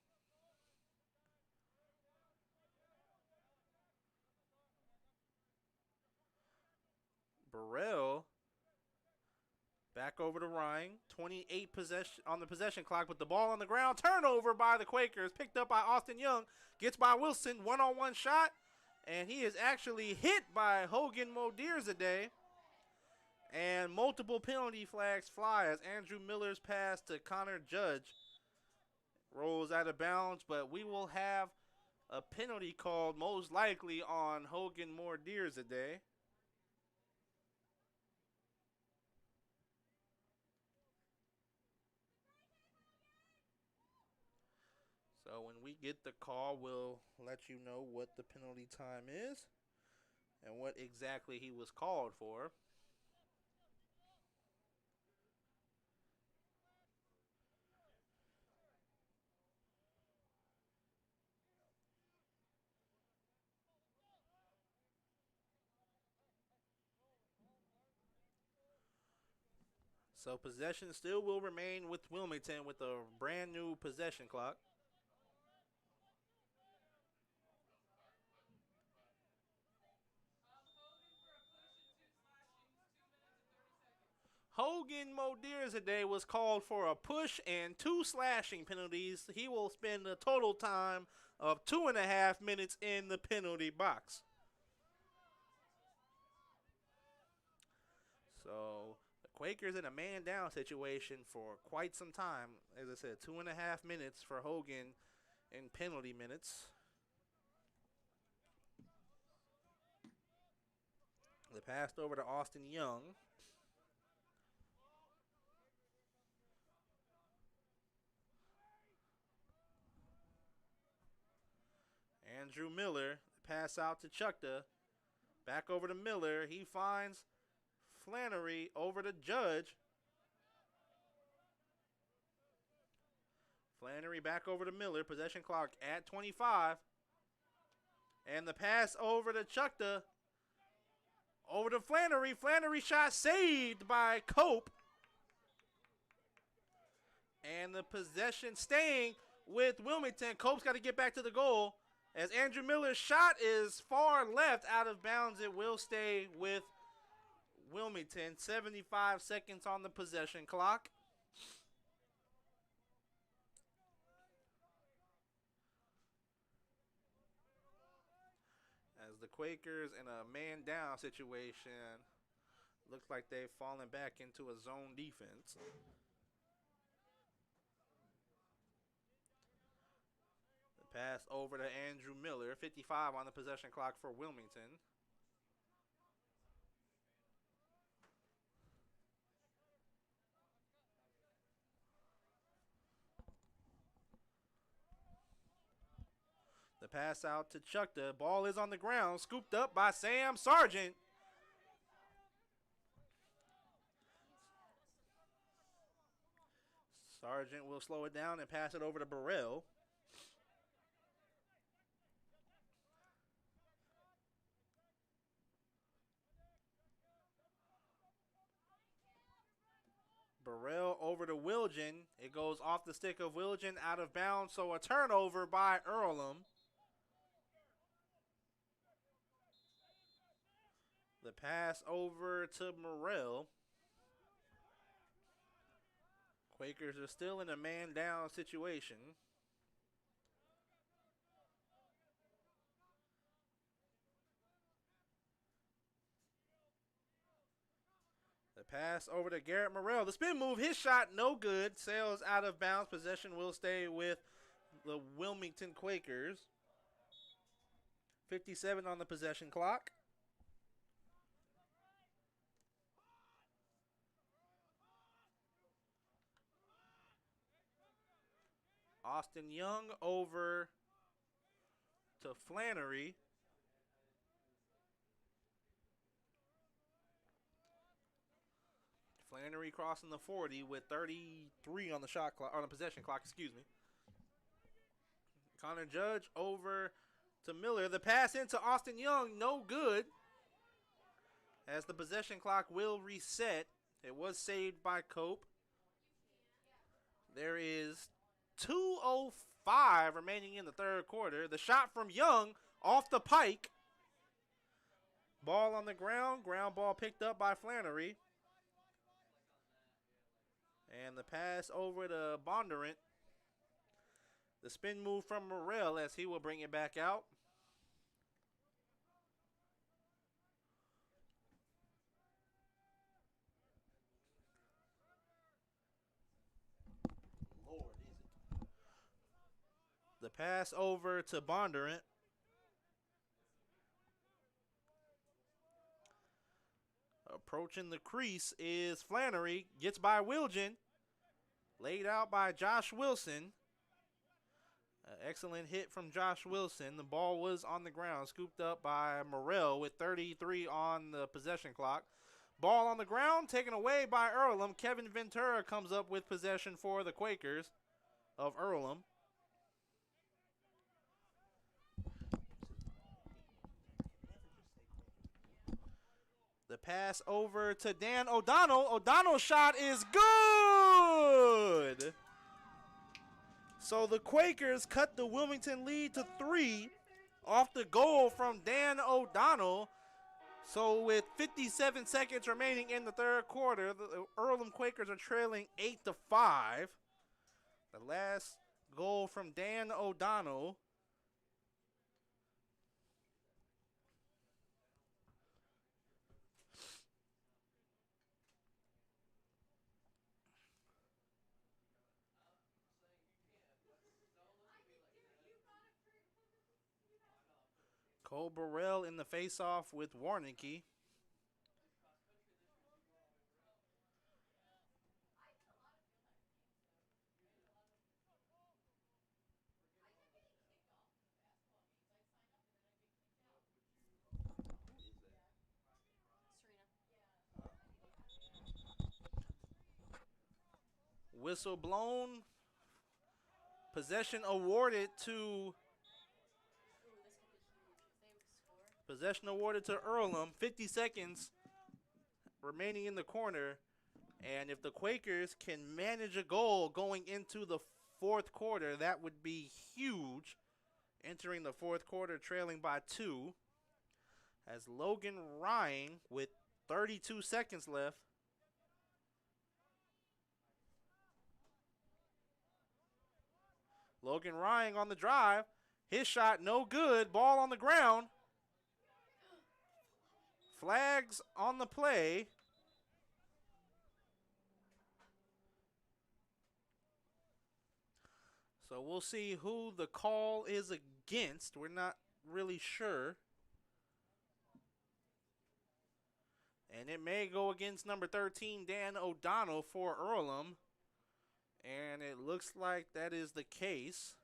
Burrell back over to Ryan. 28 possession on the possession clock with the ball on the ground. Turnover by the Quakers. Picked up by Austin Young. Gets by Wilson. One-on-one shot. And he is actually hit by Hogan Modeerzadeh. And multiple penalty flags fly as Andrew Miller's pass to Connor Judge rolls out of bounds. But we will have a penalty called most likely on Hogan Modeerzadeh. So when we get the call, we'll let you know what the penalty time is and what exactly he was called for. So possession still will remain with Wilmington with a brand new possession clock. Hogan Modeerzadeh was called for a push and 2 slashing penalties. He will spend a total time of 2.5 minutes in the penalty box. So the Quakers in a man down situation for quite some time. As I said, 2.5 minutes for Hogan in penalty minutes. The pass over to Austin Young. Andrew Miller, pass out to Chukta. Back over to Miller. He finds Flannery over to Judge. Flannery back over to Miller. Possession clock at 25. And the pass over to Chukta. Over to Flannery. Flannery shot saved by Cope. And the possession staying with Wilmington. Cope's got to get back to the goal. As Andrew Miller's shot is far left, out of bounds, it will stay with Wilmington. 75 seconds on the possession clock. As the Quakers in a man-down situation, looks like they've fallen back into a zone defense. Pass over to Andrew Miller. 55 on the possession clock for Wilmington. The pass out to Chukta. Ball is on the ground. Scooped up by Sam Sargent. Sargent will slow it down and pass it over to Burrell. Burrell over to Wilgen. It goes off the stick of Wilgen, out of bounds, so a turnover by Earlham. The pass over to Morrell. Quakers are still in a man-down situation. The pass over to Garrett Morrell. The spin move, his shot, no good. Sails out of bounds. Possession will stay with the Wilmington Quakers. 57 on the possession clock. Austin Young over to Flannery. Flannery crossing the 40 with 33 on the shot clock, on the possession clock, excuse me. Connor Judge over to Miller. The pass into Austin Young, no good. As the possession clock will reset. It was saved by Cope. There is 2:05 remaining in the third quarter. The shot from Young off the pike. Ball on the ground. Ground ball picked up by Flannery. And the pass over to Bondurant. The spin move from Morrell as he will bring it back out. Lord, is it? The pass over to Bondurant. Approaching the crease is Flannery. Gets by Wilgen. Laid out by Josh Wilson. Excellent hit from Josh Wilson. The ball was on the ground. Scooped up by Morrell with 33 on the possession clock. Ball on the ground. Taken away by Earlham. Kevin Ventura comes up with possession for the Quakers of Earlham. The pass over to Dan O'Donnell. O'Donnell's shot is good. So the Quakers cut the Wilmington lead to 3 off the goal from Dan O'Donnell. So with 57 seconds remaining in the third quarter, the Earlham Quakers are trailing 8-5. The last goal from Dan O'Donnell. Cole Burrell in the faceoff with Warnicki. Whistle blown. Possession awarded to Earlham. 50 seconds remaining in the corner. And if the Quakers can manage a goal going into the fourth quarter, that would be huge. Entering the fourth quarter trailing by 2. As Logan Ryan with 32 seconds left. Logan Ryan on the drive. His shot no good. Ball on the ground. Flags on the play. So we'll see who the call is against. We're not really sure. And it may go against number 13, Dan O'Donnell for Earlham. And it looks like that is the case.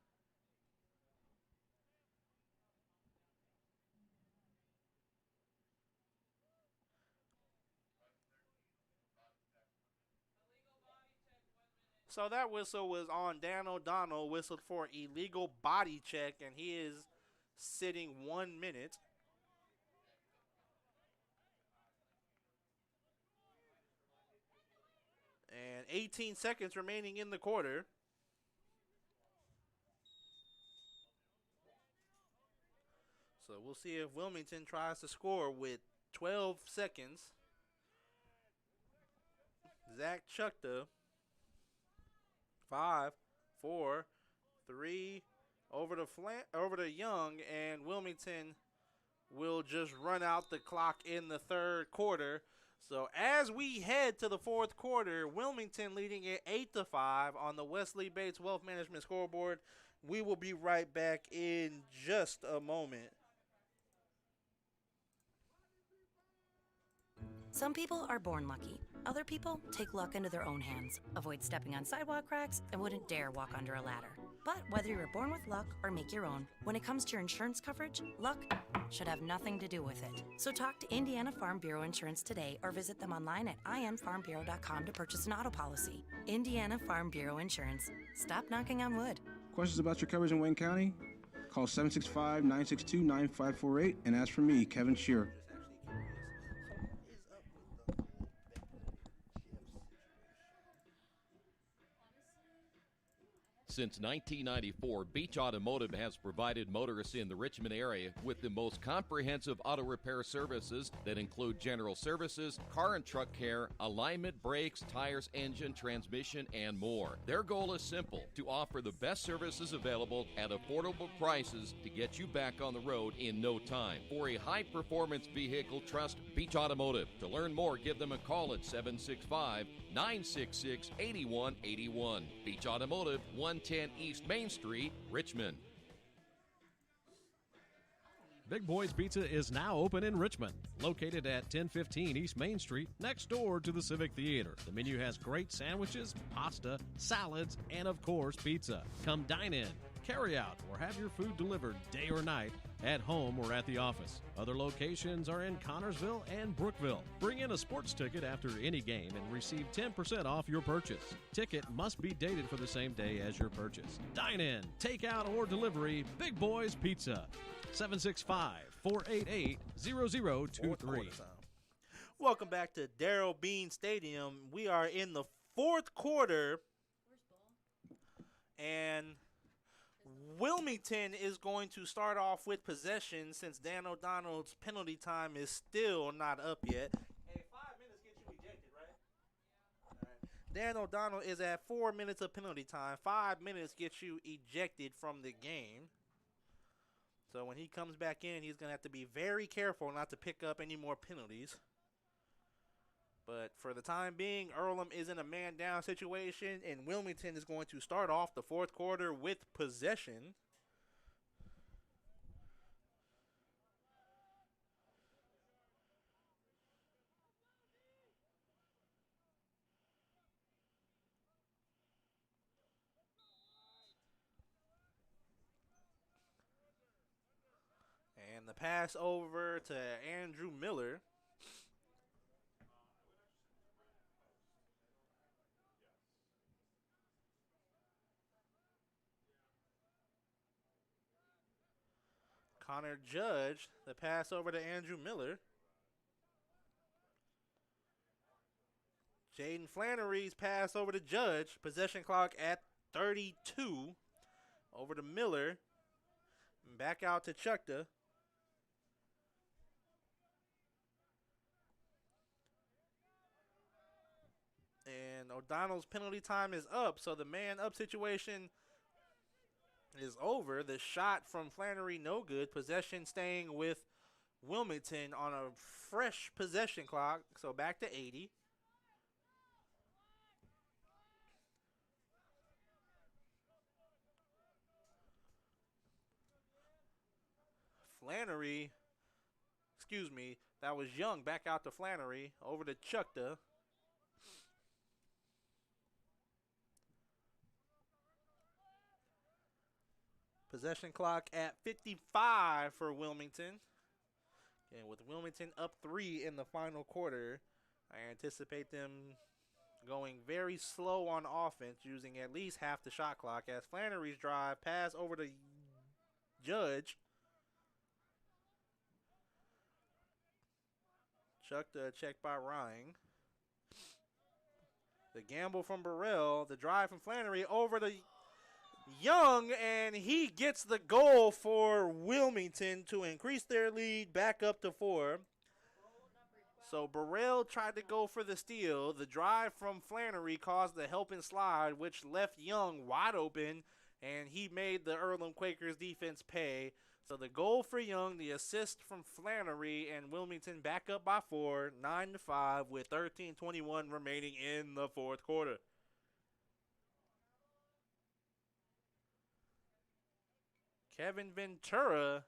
So that whistle was on Dan O'Donnell, whistled for illegal body check, and he is sitting 1 minute. And And 18 seconds remaining in the quarter. So we'll see if Wilmington tries to score with 12 seconds. Zach Chukta. 5, 4, 3, over to Young, and Wilmington will just run out the clock in the third quarter. So as we head to the fourth quarter, Wilmington leading it 8-5 on the Wesley Bates Wealth Management scoreboard. We will be right back in just a moment. Some people are born lucky. Other people take luck into their own hands, avoid stepping on sidewalk cracks, and wouldn't dare walk under a ladder. But whether you're born with luck or make your own, when it comes to your insurance coverage, luck should have nothing to do with it. So talk to Indiana Farm Bureau Insurance today or visit them online at infarmbureau.com to purchase an auto policy. Indiana Farm Bureau Insurance. Stop knocking on wood. Questions about your coverage in Wayne County? Call 765-962-9548 and ask for me, Kevin Shearer. Since 1994, Beach Automotive has provided motorists in the Richmond area with the most comprehensive auto repair services that include general services, car and truck care, alignment, brakes, tires, engine, transmission, and more. Their goal is simple: to offer the best services available at affordable prices to get you back on the road in no time. For a high-performance vehicle, trust Beach Automotive. To learn more, give them a call at 765-966-8181. Beach Automotive, 110 East Main Street, Richmond. Big Boys Pizza is now open in Richmond, located at 1015 East Main Street, next door to the Civic Theater. The menu has great sandwiches, pasta, salads, and of course, pizza. Come dine in, carry out, or have your food delivered day or night, at home or at the office. Other locations are in Connorsville and Brookville. Bring in a sports ticket after any game and receive 10% off your purchase. Ticket must be dated for the same day as your purchase. Dine in, take out, or delivery. Big Boys Pizza. 765-488-0023. Welcome back to Darrell Bean Stadium. We are in the fourth quarter, and Wilmington is going to start off with possession since Dan O'Donnell's penalty time is still not up yet. Hey, 5 minutes gets you ejected, right? All right. Dan O'Donnell is at 4 minutes of penalty time. 5 minutes gets you ejected from the game. So when he comes back in, he's going to have to be very careful not to pick up any more penalties. But for the time being, Earlham is in a man-down situation, and Wilmington is going to start off the fourth quarter with possession. And the pass over to Andrew Miller. Connor Judge, the pass over to Andrew Miller. Jaden Flannery's pass over to Judge. Possession clock at 32. Over to Miller. Back out to Chukta. And O'Donnell's penalty time is up, so the man-up situation is over. The shot from Flannery, no good. Possession staying with Wilmington on a fresh possession clock, so back to 80. Flannery, excuse me, that was Young. Back out to Flannery, over to Chukta. Possession clock at 55 for Wilmington. And with Wilmington up 3 in the final quarter, I anticipate them going very slow on offense, using at least half the shot clock as Flannery's drive pass over to Judge. Chuck the check by Ryan. The gamble from Burrell, the drive from Flannery over to Young, and he gets the goal for Wilmington to increase their lead back up to 4. So Burrell tried to go for the steal. The drive from Flannery caused the help and slide, which left Young wide open, and he made the Earlham Quakers defense pay. So the goal for Young, the assist from Flannery, and Wilmington back up by 4, 9-5, with 13:21 remaining in the fourth quarter. Kevin Ventura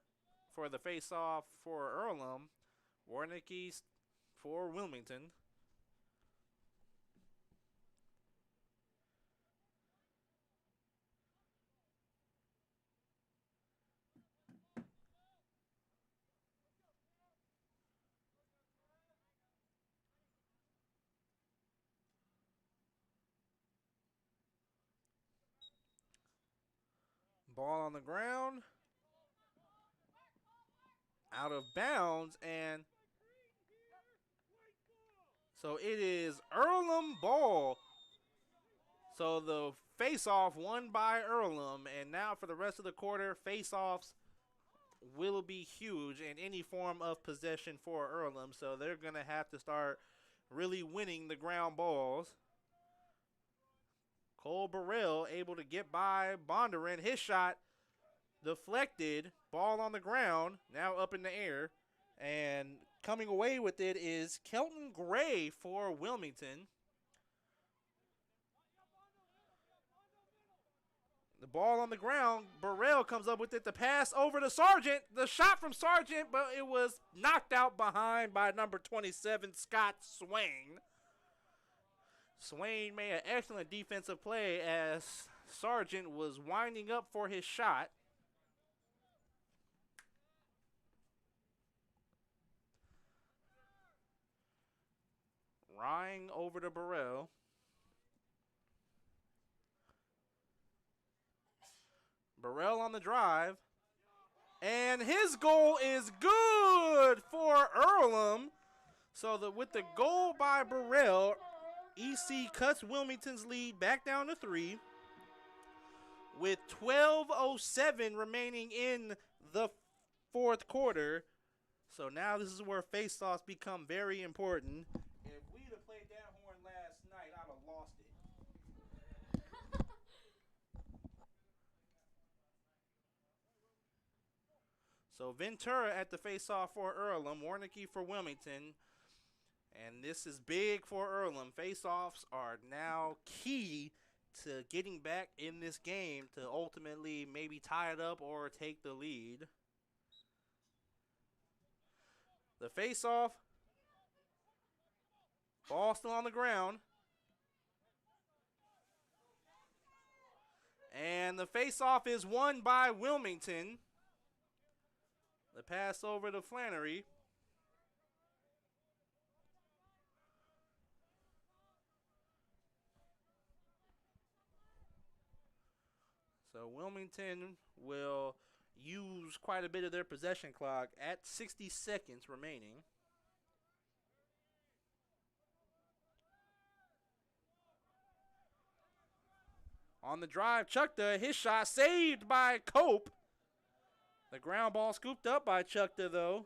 for the face-off for Earlham. Warnicki for Wilmington. Ball on the ground. Out of bounds, and so it is Earlham ball. So the face-off won by Earlham, and now for the rest of the quarter, face-offs will be huge in any form of possession for Earlham. So they're going to have to start really winning the ground balls. Cole Burrell able to get by Bondurant. His shot deflected. Ball on the ground. Now up in the air. And coming away with it is Kelton Gray for Wilmington. The ball on the ground. Burrell comes up with it. The pass over to Sargent. The shot from Sargent, but it was knocked out behind by number 27, Scott Swain. Swain made an excellent defensive play as Sargent was winding up for his shot. Ryan over to Burrell. Burrell on the drive. And his goal is good for Earlham. So with the goal by Burrell, EC cuts Wilmington's lead back down to 3 with 12:07 remaining in the fourth quarter. So now this is where face-offs become very important. If we'd have played that horn last night, I'd have lost it. So Ventura at the face-off for Earlham, Warnicki for Wilmington. And this is big for Earlham. Face-offs are now key to getting back in this game to ultimately maybe tie it up or take the lead. The face-off. Ball still on the ground. And the face-off is won by Wilmington. The pass over to Flannery. So Wilmington will use quite a bit of their possession clock at 60 seconds remaining. On the drive, Chukta, his shot saved by Cope. The ground ball scooped up by Chukta, though.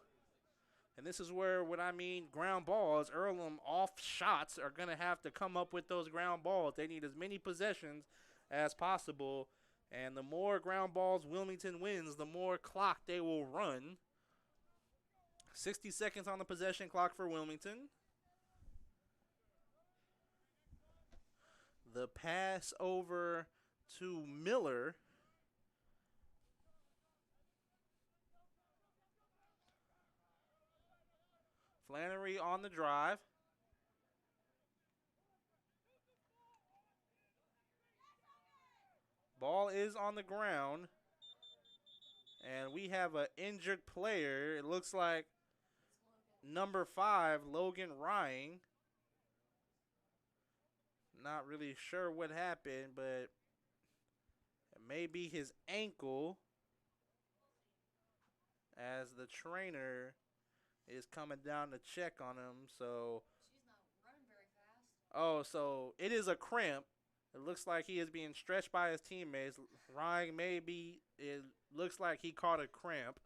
And this is where, when I mean ground balls, Earlham off shots are going to have to come up with those ground balls. They need as many possessions as possible. And the more ground balls Wilmington wins, the more clock they will run. 60 seconds on the possession clock for Wilmington. The pass over to Miller. Flannery on the drive. Ball is on the ground. And we have an injured player. It looks like number 5, Logan Ryan. Not really sure what happened, but it may be his ankle, as the trainer is coming down to check on him. So She's not running very fast. Oh, so it is a cramp. It looks like he is being stretched by his teammates. Ryan it looks like he caught a cramp.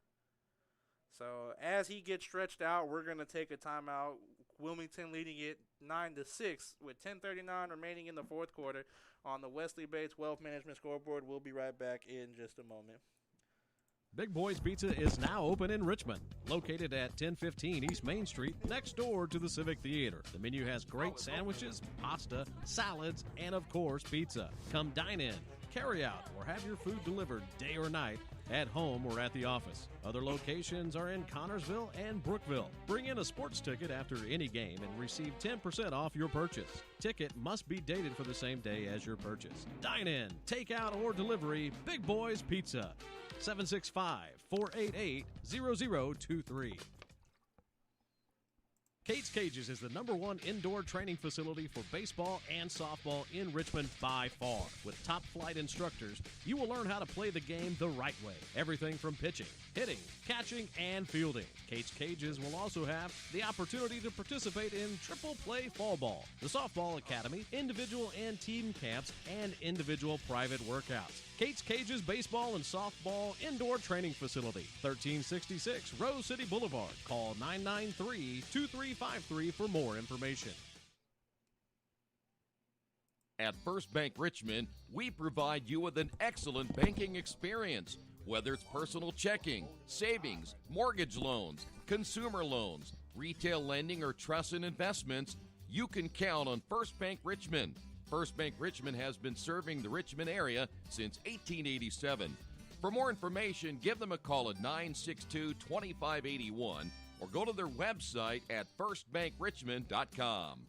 So as he gets stretched out, we're going to take a timeout. Wilmington leading it 9-6 with 10:39 remaining in the fourth quarter on the Wesley Bates Wealth Management scoreboard. We'll be right back in just a moment. Big Boys Pizza is now open in Richmond, located at 1015 East Main Street, next door to the Civic Theater. The menu has great sandwiches, pasta, salads, and of course, pizza. Come dine in, carry out, or have your food delivered day or night, at home or at the office. Other locations are in Connorsville and Brookville. Bring in a sports ticket after any game and receive 10% off your purchase. Ticket must be dated for the same day as your purchase. Dine in, take out, or delivery, Big Boys Pizza. 765-488-0023. Kate's Cages is the #1 indoor training facility for baseball and softball in Richmond by far. With top flight instructors, you will learn how to play the game the right way. Everything from pitching, hitting, catching, and fielding. Kate's Cages will also have the opportunity to participate in triple play fall ball, the softball academy, individual and team camps, and individual private workouts. Kate's Cages Baseball and Softball Indoor Training Facility, 1366 Rose City Boulevard. Call 993-2353 for more information. At First Bank Richmond, we provide you with an excellent banking experience. Whether it's personal checking, savings, mortgage loans, consumer loans, retail lending, or trust and investments, you can count on First Bank Richmond. First Bank Richmond has been serving the Richmond area since 1887. For more information, give them a call at 962-2581 or go to their website at firstbankrichmond.com.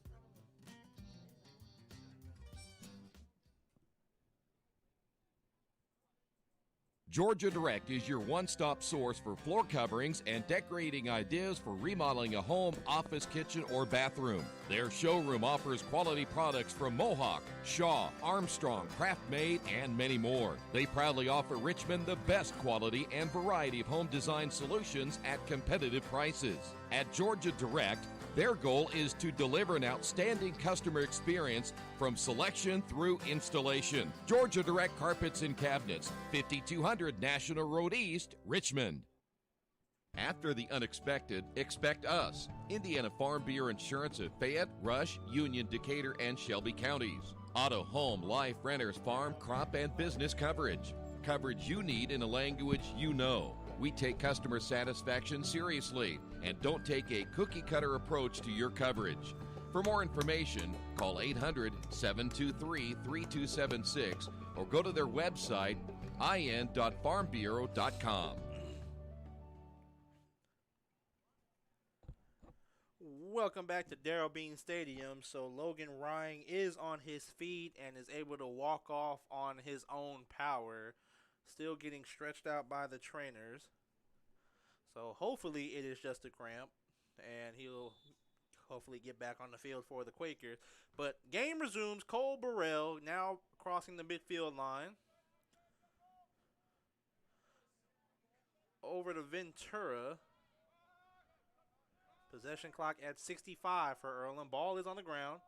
Georgia Direct is your one-stop source for floor coverings and decorating ideas for remodeling a home, office, kitchen, or bathroom. Their showroom offers quality products from Mohawk, Shaw, Armstrong, Craft-Made, and many more. They proudly offer Richmond the best quality and variety of home design solutions at competitive prices. At Georgia Direct, their goal is to deliver an outstanding customer experience from selection through installation. Georgia Direct Carpets and Cabinets, 5200 National Road East, Richmond. After the unexpected, expect us. Indiana Farm Bureau Insurance of Fayette, Rush, Union, Decatur, and Shelby counties. Auto, home, life, renters, farm, crop, and business coverage. Coverage you need in a language you know. We take customer satisfaction seriously and don't take a cookie-cutter approach to your coverage. For more information, call 800-723-3276 or go to their website, in.farmbureau.com. Welcome back to Darrell Bean Stadium. So Logan Ryan is on his feet and is able to walk off on his own power. Still getting stretched out by the trainers. So hopefully it is just a cramp, and he'll hopefully get back on the field for the Quakers. But game resumes. Cole Burrell now crossing the midfield line. Over to Ventura. Possession clock at 65 for Earlham. Ball is on the ground.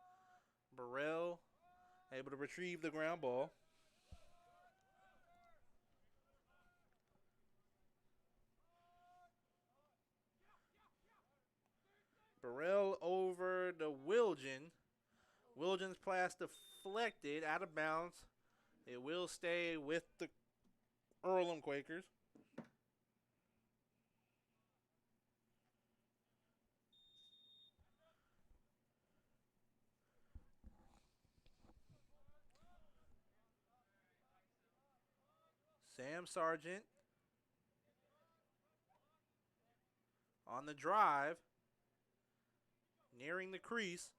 Burrell able to retrieve the ground ball. Burrell over to Wilgen. Wilgen's pass deflected out of bounds. It will stay with the Earlham Quakers. Sam Sargent on the drive. Nearing the crease.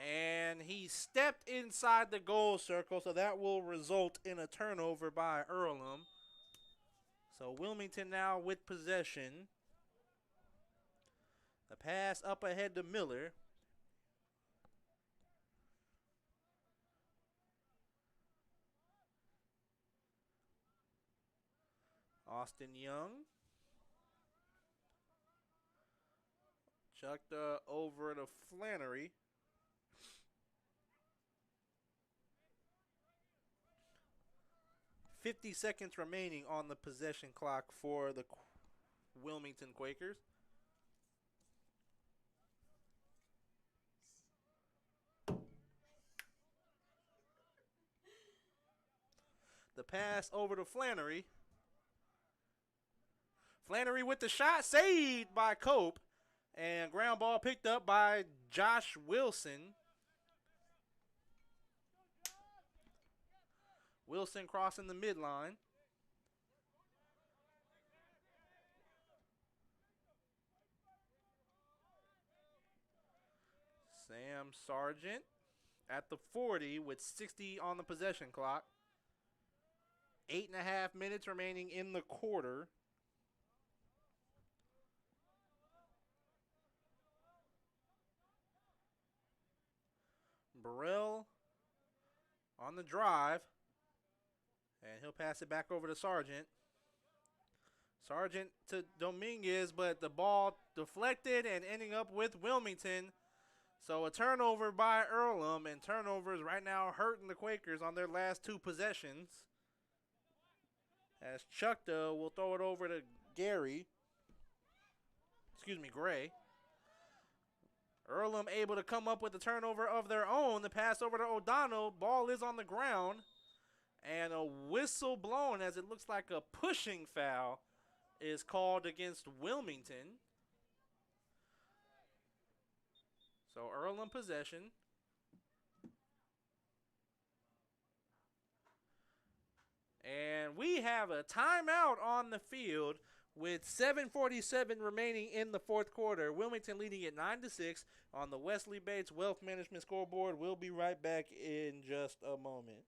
And he stepped inside the goal circle, so that will result in a turnover by Earlham. So Wilmington now with possession. The pass up ahead to Miller. Austin Young. Chucked over to Flannery. .50 remaining on the possession clock for the Wilmington Quakers. The pass over to Flannery. Flannery with the shot, saved by Cope. And ground ball picked up by Josh Wilson. Wilson crossing the midline. Sam Sargent at the 40 with 60 on the possession clock. 8.5 minutes remaining in the quarter. Burrell on the drive. And he'll pass it back over to Sargent. Sargent to Dominguez, but the ball deflected and ending up with Wilmington. So a turnover by Earlham, and turnovers right now hurting the Quakers on their last two possessions. As Chukta will throw it over to Gray. Earlham able to come up with the turnover of their own. The pass over to O'Donnell. Ball is on the ground. And a whistle blown as it looks like a pushing foul is called against Wilmington. So Earlham possession. And we have a timeout on the field with 7:47 remaining in the fourth quarter. Wilmington leading at 9-6 on the Wesley Bates Wealth Management scoreboard. We'll be right back in just a moment.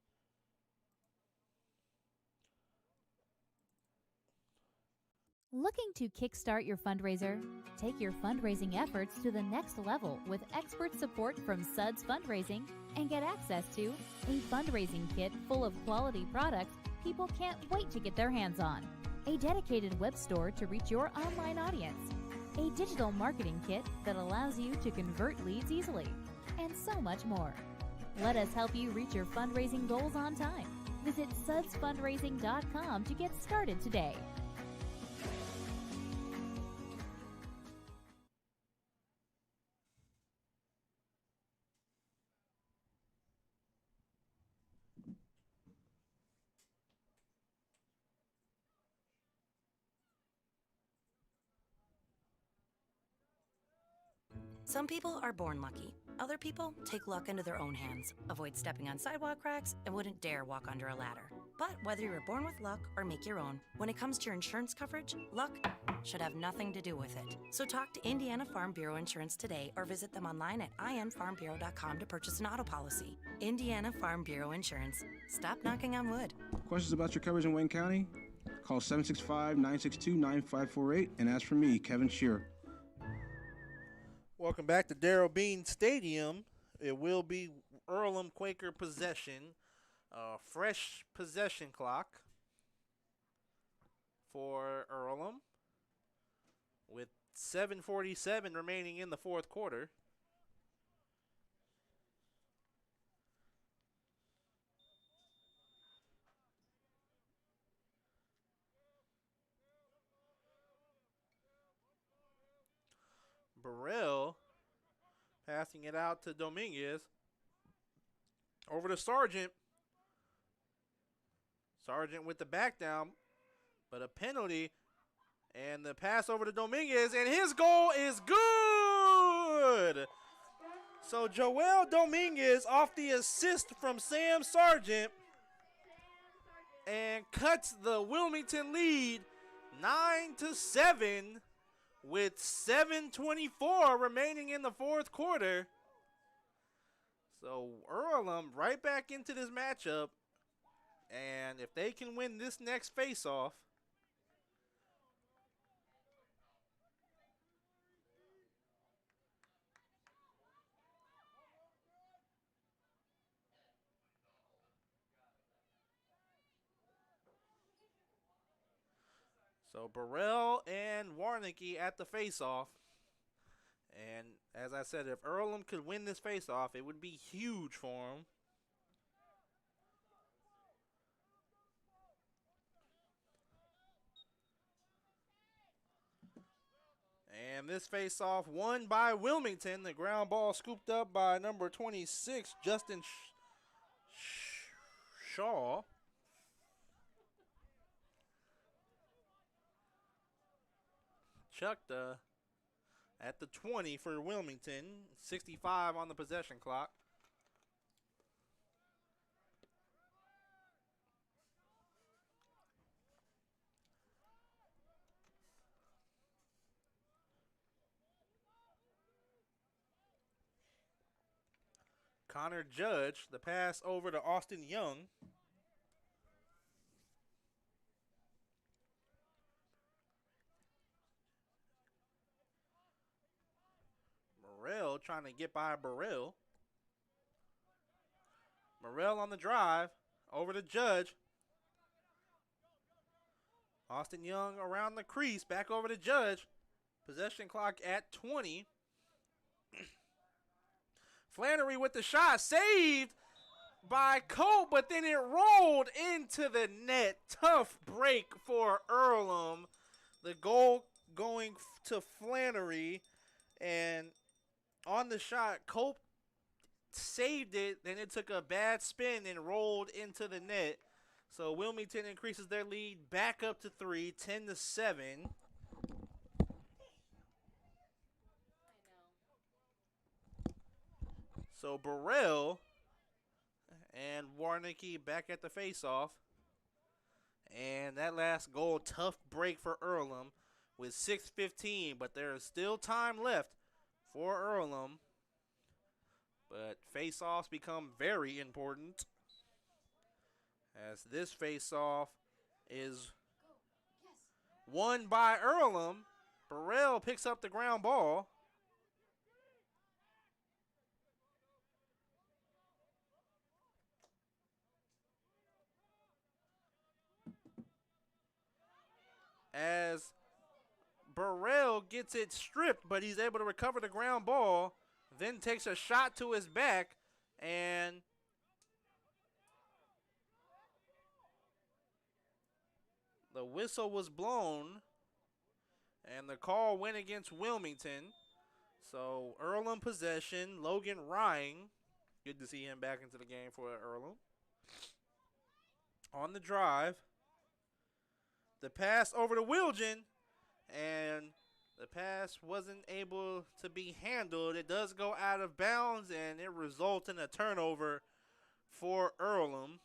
Looking to kickstart your fundraiser? Take your fundraising efforts to the next level with expert support from Suds Fundraising and get access to a fundraising kit full of quality products people can't wait to get their hands on, a dedicated web store to reach your online audience, a digital marketing kit that allows you to convert leads easily, and so much more. Let us help you reach your fundraising goals on time. Visit sudsfundraising.com to get started today. Some people are born lucky. Other people take luck into their own hands, avoid stepping on sidewalk cracks, and wouldn't dare walk under a ladder. But whether you were born with luck or make your own, when it comes to your insurance coverage, luck should have nothing to do with it. So talk to Indiana Farm Bureau Insurance today or visit them online at infarmbureau.com to purchase an auto policy. Indiana Farm Bureau Insurance. Stop knocking on wood. Questions about your coverage in Wayne County? Call 765-962-9548 and ask for me, Kevin Shearer. Welcome back to Darrell Bean Stadium. It will be Earlham Quaker possession. Fresh possession clock for Earlham with 7:47 remaining in the fourth quarter. Burrell passing it out to Dominguez. Over to Sargent. Sargent with the back down, but a penalty. And the pass over to Dominguez, and his goal is good. So Joel Dominguez off the assist from Sam Sargent and cuts the Wilmington lead 9-7. With 7:24 remaining in the fourth quarter. So Earlham right back into this matchup. And if they can win this next face-off, so Burrell and Warnicki at the face-off. And as I said, if Earlham could win this faceoff, it would be huge for him. And this faceoff won by Wilmington. The ground ball scooped up by number 26, Justin Shaw. Chucked at the 20 for Wilmington. 65 on the possession clock. Connor Judge, the pass over to Austin Young. Morrell trying to get by Burrell. Morrell on the drive. Over to Judge. Austin Young around the crease. Back over to Judge. Possession clock at 20. Flannery with the shot. Saved by Cope, but then it rolled into the net. Tough break for Earlham. The goal going to Flannery. And on the shot, Cope saved it. Then it took a bad spin and rolled into the net. So Wilmington increases their lead back up to 3, 10-7. So Burrell and Warnicki back at the faceoff. And that last goal, tough break for Earlham with 6:15, but there is still time left for Earlham. But faceoffs become very important, as this faceoff is won by Earlham. Burrell picks up the ground ball. As Burrell gets it stripped, but he's able to recover the ground ball, then takes a shot to his back, and the whistle was blown, and the call went against Wilmington. So Earlham possession. Logan Ryan, good to see him back into the game for Earlham. On the drive, the pass over to Wilgen, and the pass wasn't able to be handled. It does go out of bounds, and it results in a turnover for Earlham.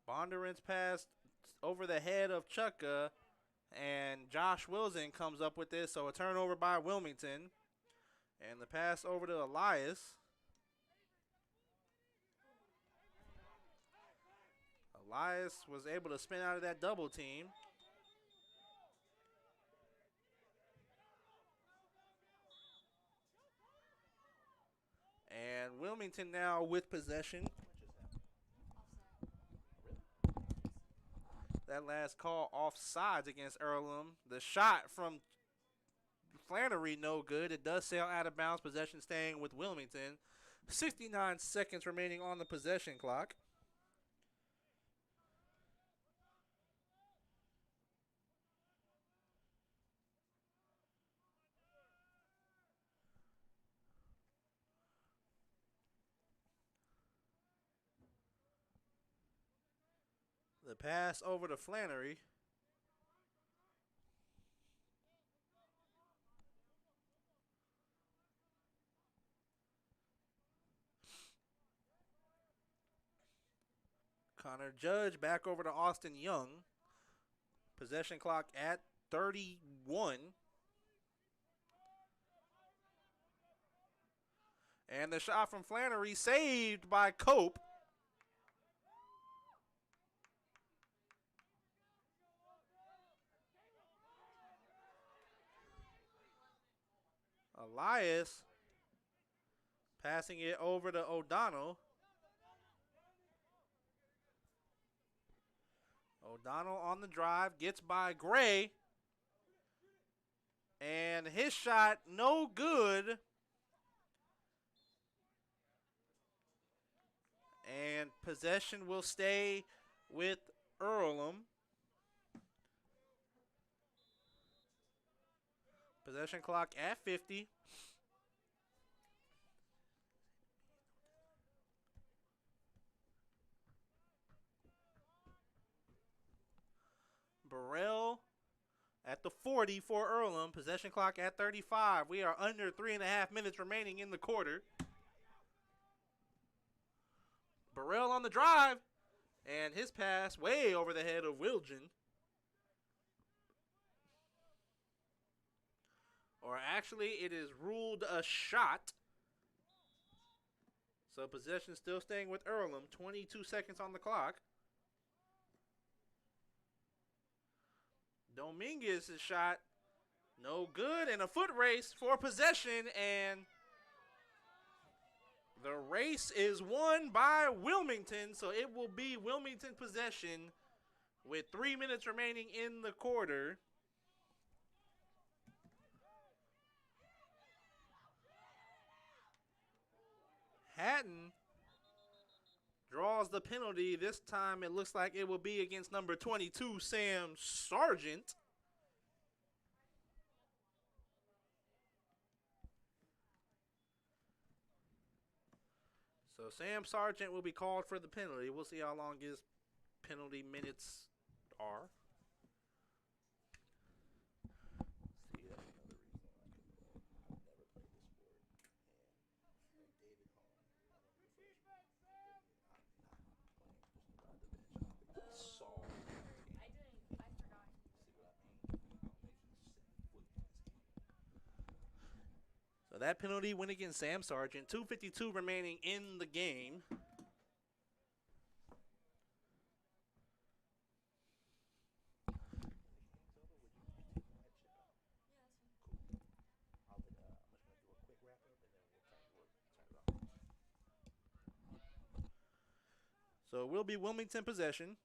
Bondurant's pass over the head of Chukka, and Josh Wilson comes up with this, so a turnover by Wilmington. And the pass over to Elias. Elias was able to spin out of that double team. And Wilmington now with possession. That last call offsides against Earlham. The shot from Flannery, no good. It does sail out of bounds. Possession staying with Wilmington. 69 seconds remaining on the possession clock. The pass over to Flannery. Connor Judge back over to Austin Young. Possession clock at 31. And the shot from Flannery saved by Cope. Elias passing it over to O'Donnell. O'Donnell on the drive, gets by Gray. And his shot, no good. And possession will stay with Earlham. Possession clock at 50. Burrell at the 40 for Earlham. Possession clock at 35. We are under 3.5 minutes remaining in the quarter. Burrell on the drive. And his pass way over the head of Wilgen. Or actually, it is ruled a shot. So possession still staying with Earlham. 22 seconds on the clock. Dominguez's shot, no good, and a foot race for possession, and the race is won by Wilmington, so it will be Wilmington possession with 3 minutes remaining in the quarter. Hatton draws the penalty. This time it looks like it will be against number 22, Sam Sargent. So Sam Sargent will be called for the penalty. We'll see how long his penalty minutes are. So that penalty went against Sam Sargent. 2:52 remaining in the game. So it will be Wilmington possession.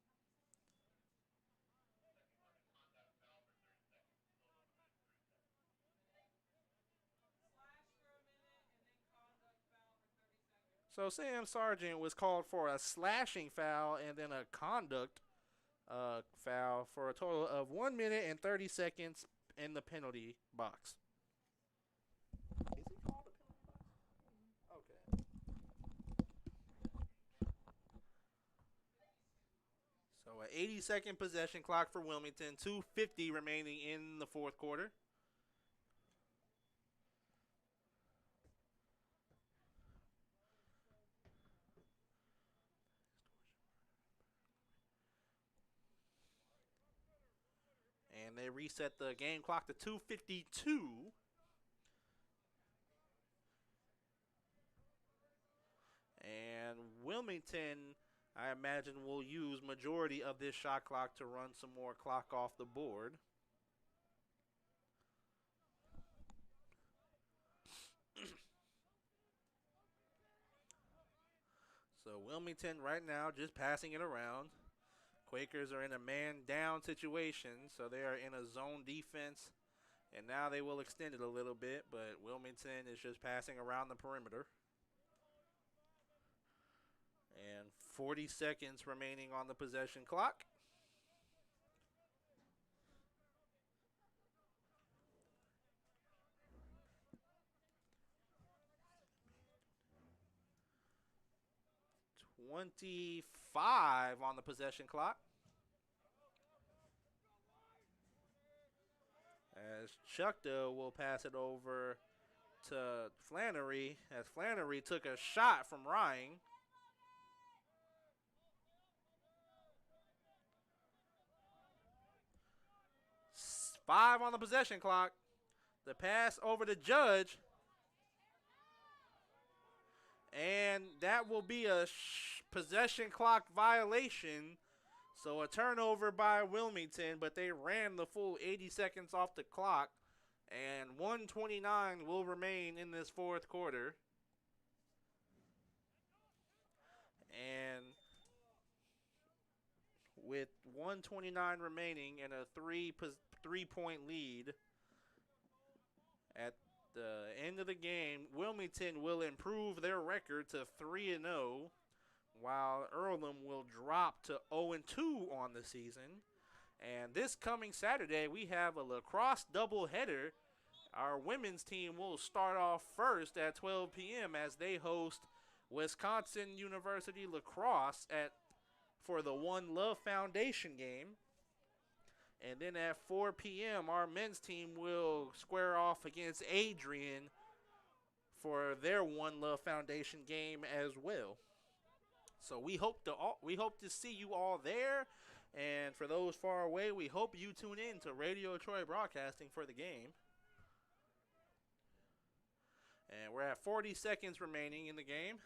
So Sam Sargent was called for a slashing foul and then a conduct foul for a total of 1 minute and 30 seconds in the penalty box. Is he called a penalty box? Okay. So an 80-second possession clock for Wilmington. 2:50 remaining in the fourth quarter. And they reset the game clock to 2:52. And Wilmington, I imagine, will use majority of this shot clock to run some more clock off the board. So Wilmington right now just passing it around. Quakers are in a man-down situation, so they are in a zone defense, and now they will extend it a little bit, but Wilmington is just passing around the perimeter. And 40 seconds remaining on the possession clock. .25 on the possession clock. As Chukda will pass it over to Flannery, as Flannery took a shot from Ryan. Five on the possession clock. The pass over to Judge. And that will be a possession clock violation. So a turnover by Wilmington, but they ran the full 80 seconds off the clock. And 1:29 will remain in this fourth quarter. And with 1:29 remaining and a 3-point lead. At the end of the game, Wilmington will improve their record to 3-0, while Earlham will drop to 0-2 on the season. And this coming Saturday, we have a lacrosse doubleheader. Our women's team will start off first at 12 p.m. as they host Wisconsin University Lacrosse for the One Love Foundation game. And then at 4 p.m., our men's team will square off against Adrian for their One Love Foundation game as well. So we hope to see you all there. And for those far away, we hope you tune in to Radio Troy Broadcasting for the game. And we're at 40 seconds remaining in the game.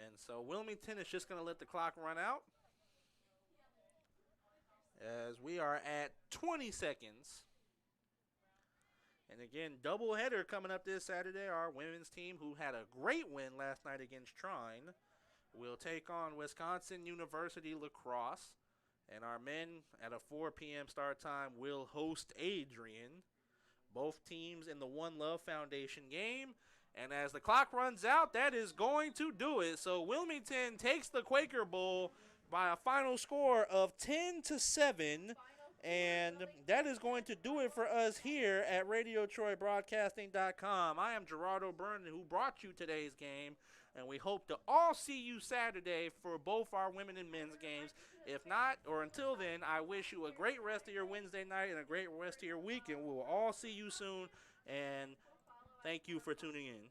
And so Wilmington is just going to let the clock run out, as we are at 20 seconds. And again, doubleheader coming up this Saturday. Our women's team, who had a great win last night against Trine, will take on Wisconsin University Lacrosse. And our men, at a 4 p.m. start time, will host Adrian. Both teams in the One Love Foundation game. And as the clock runs out, that is going to do it. So Wilmington takes the Quaker Bowl by a final score of 10-7. And that is going to do it for us here at RadioTroyBroadcasting.com. I am Gerardo Byrne, who brought you today's game. And we hope to all see you Saturday for both our women and men's games. If not, or until then, I wish you a great rest of your Wednesday night and a great rest of your week. And we will all see you soon. And thank you for tuning in.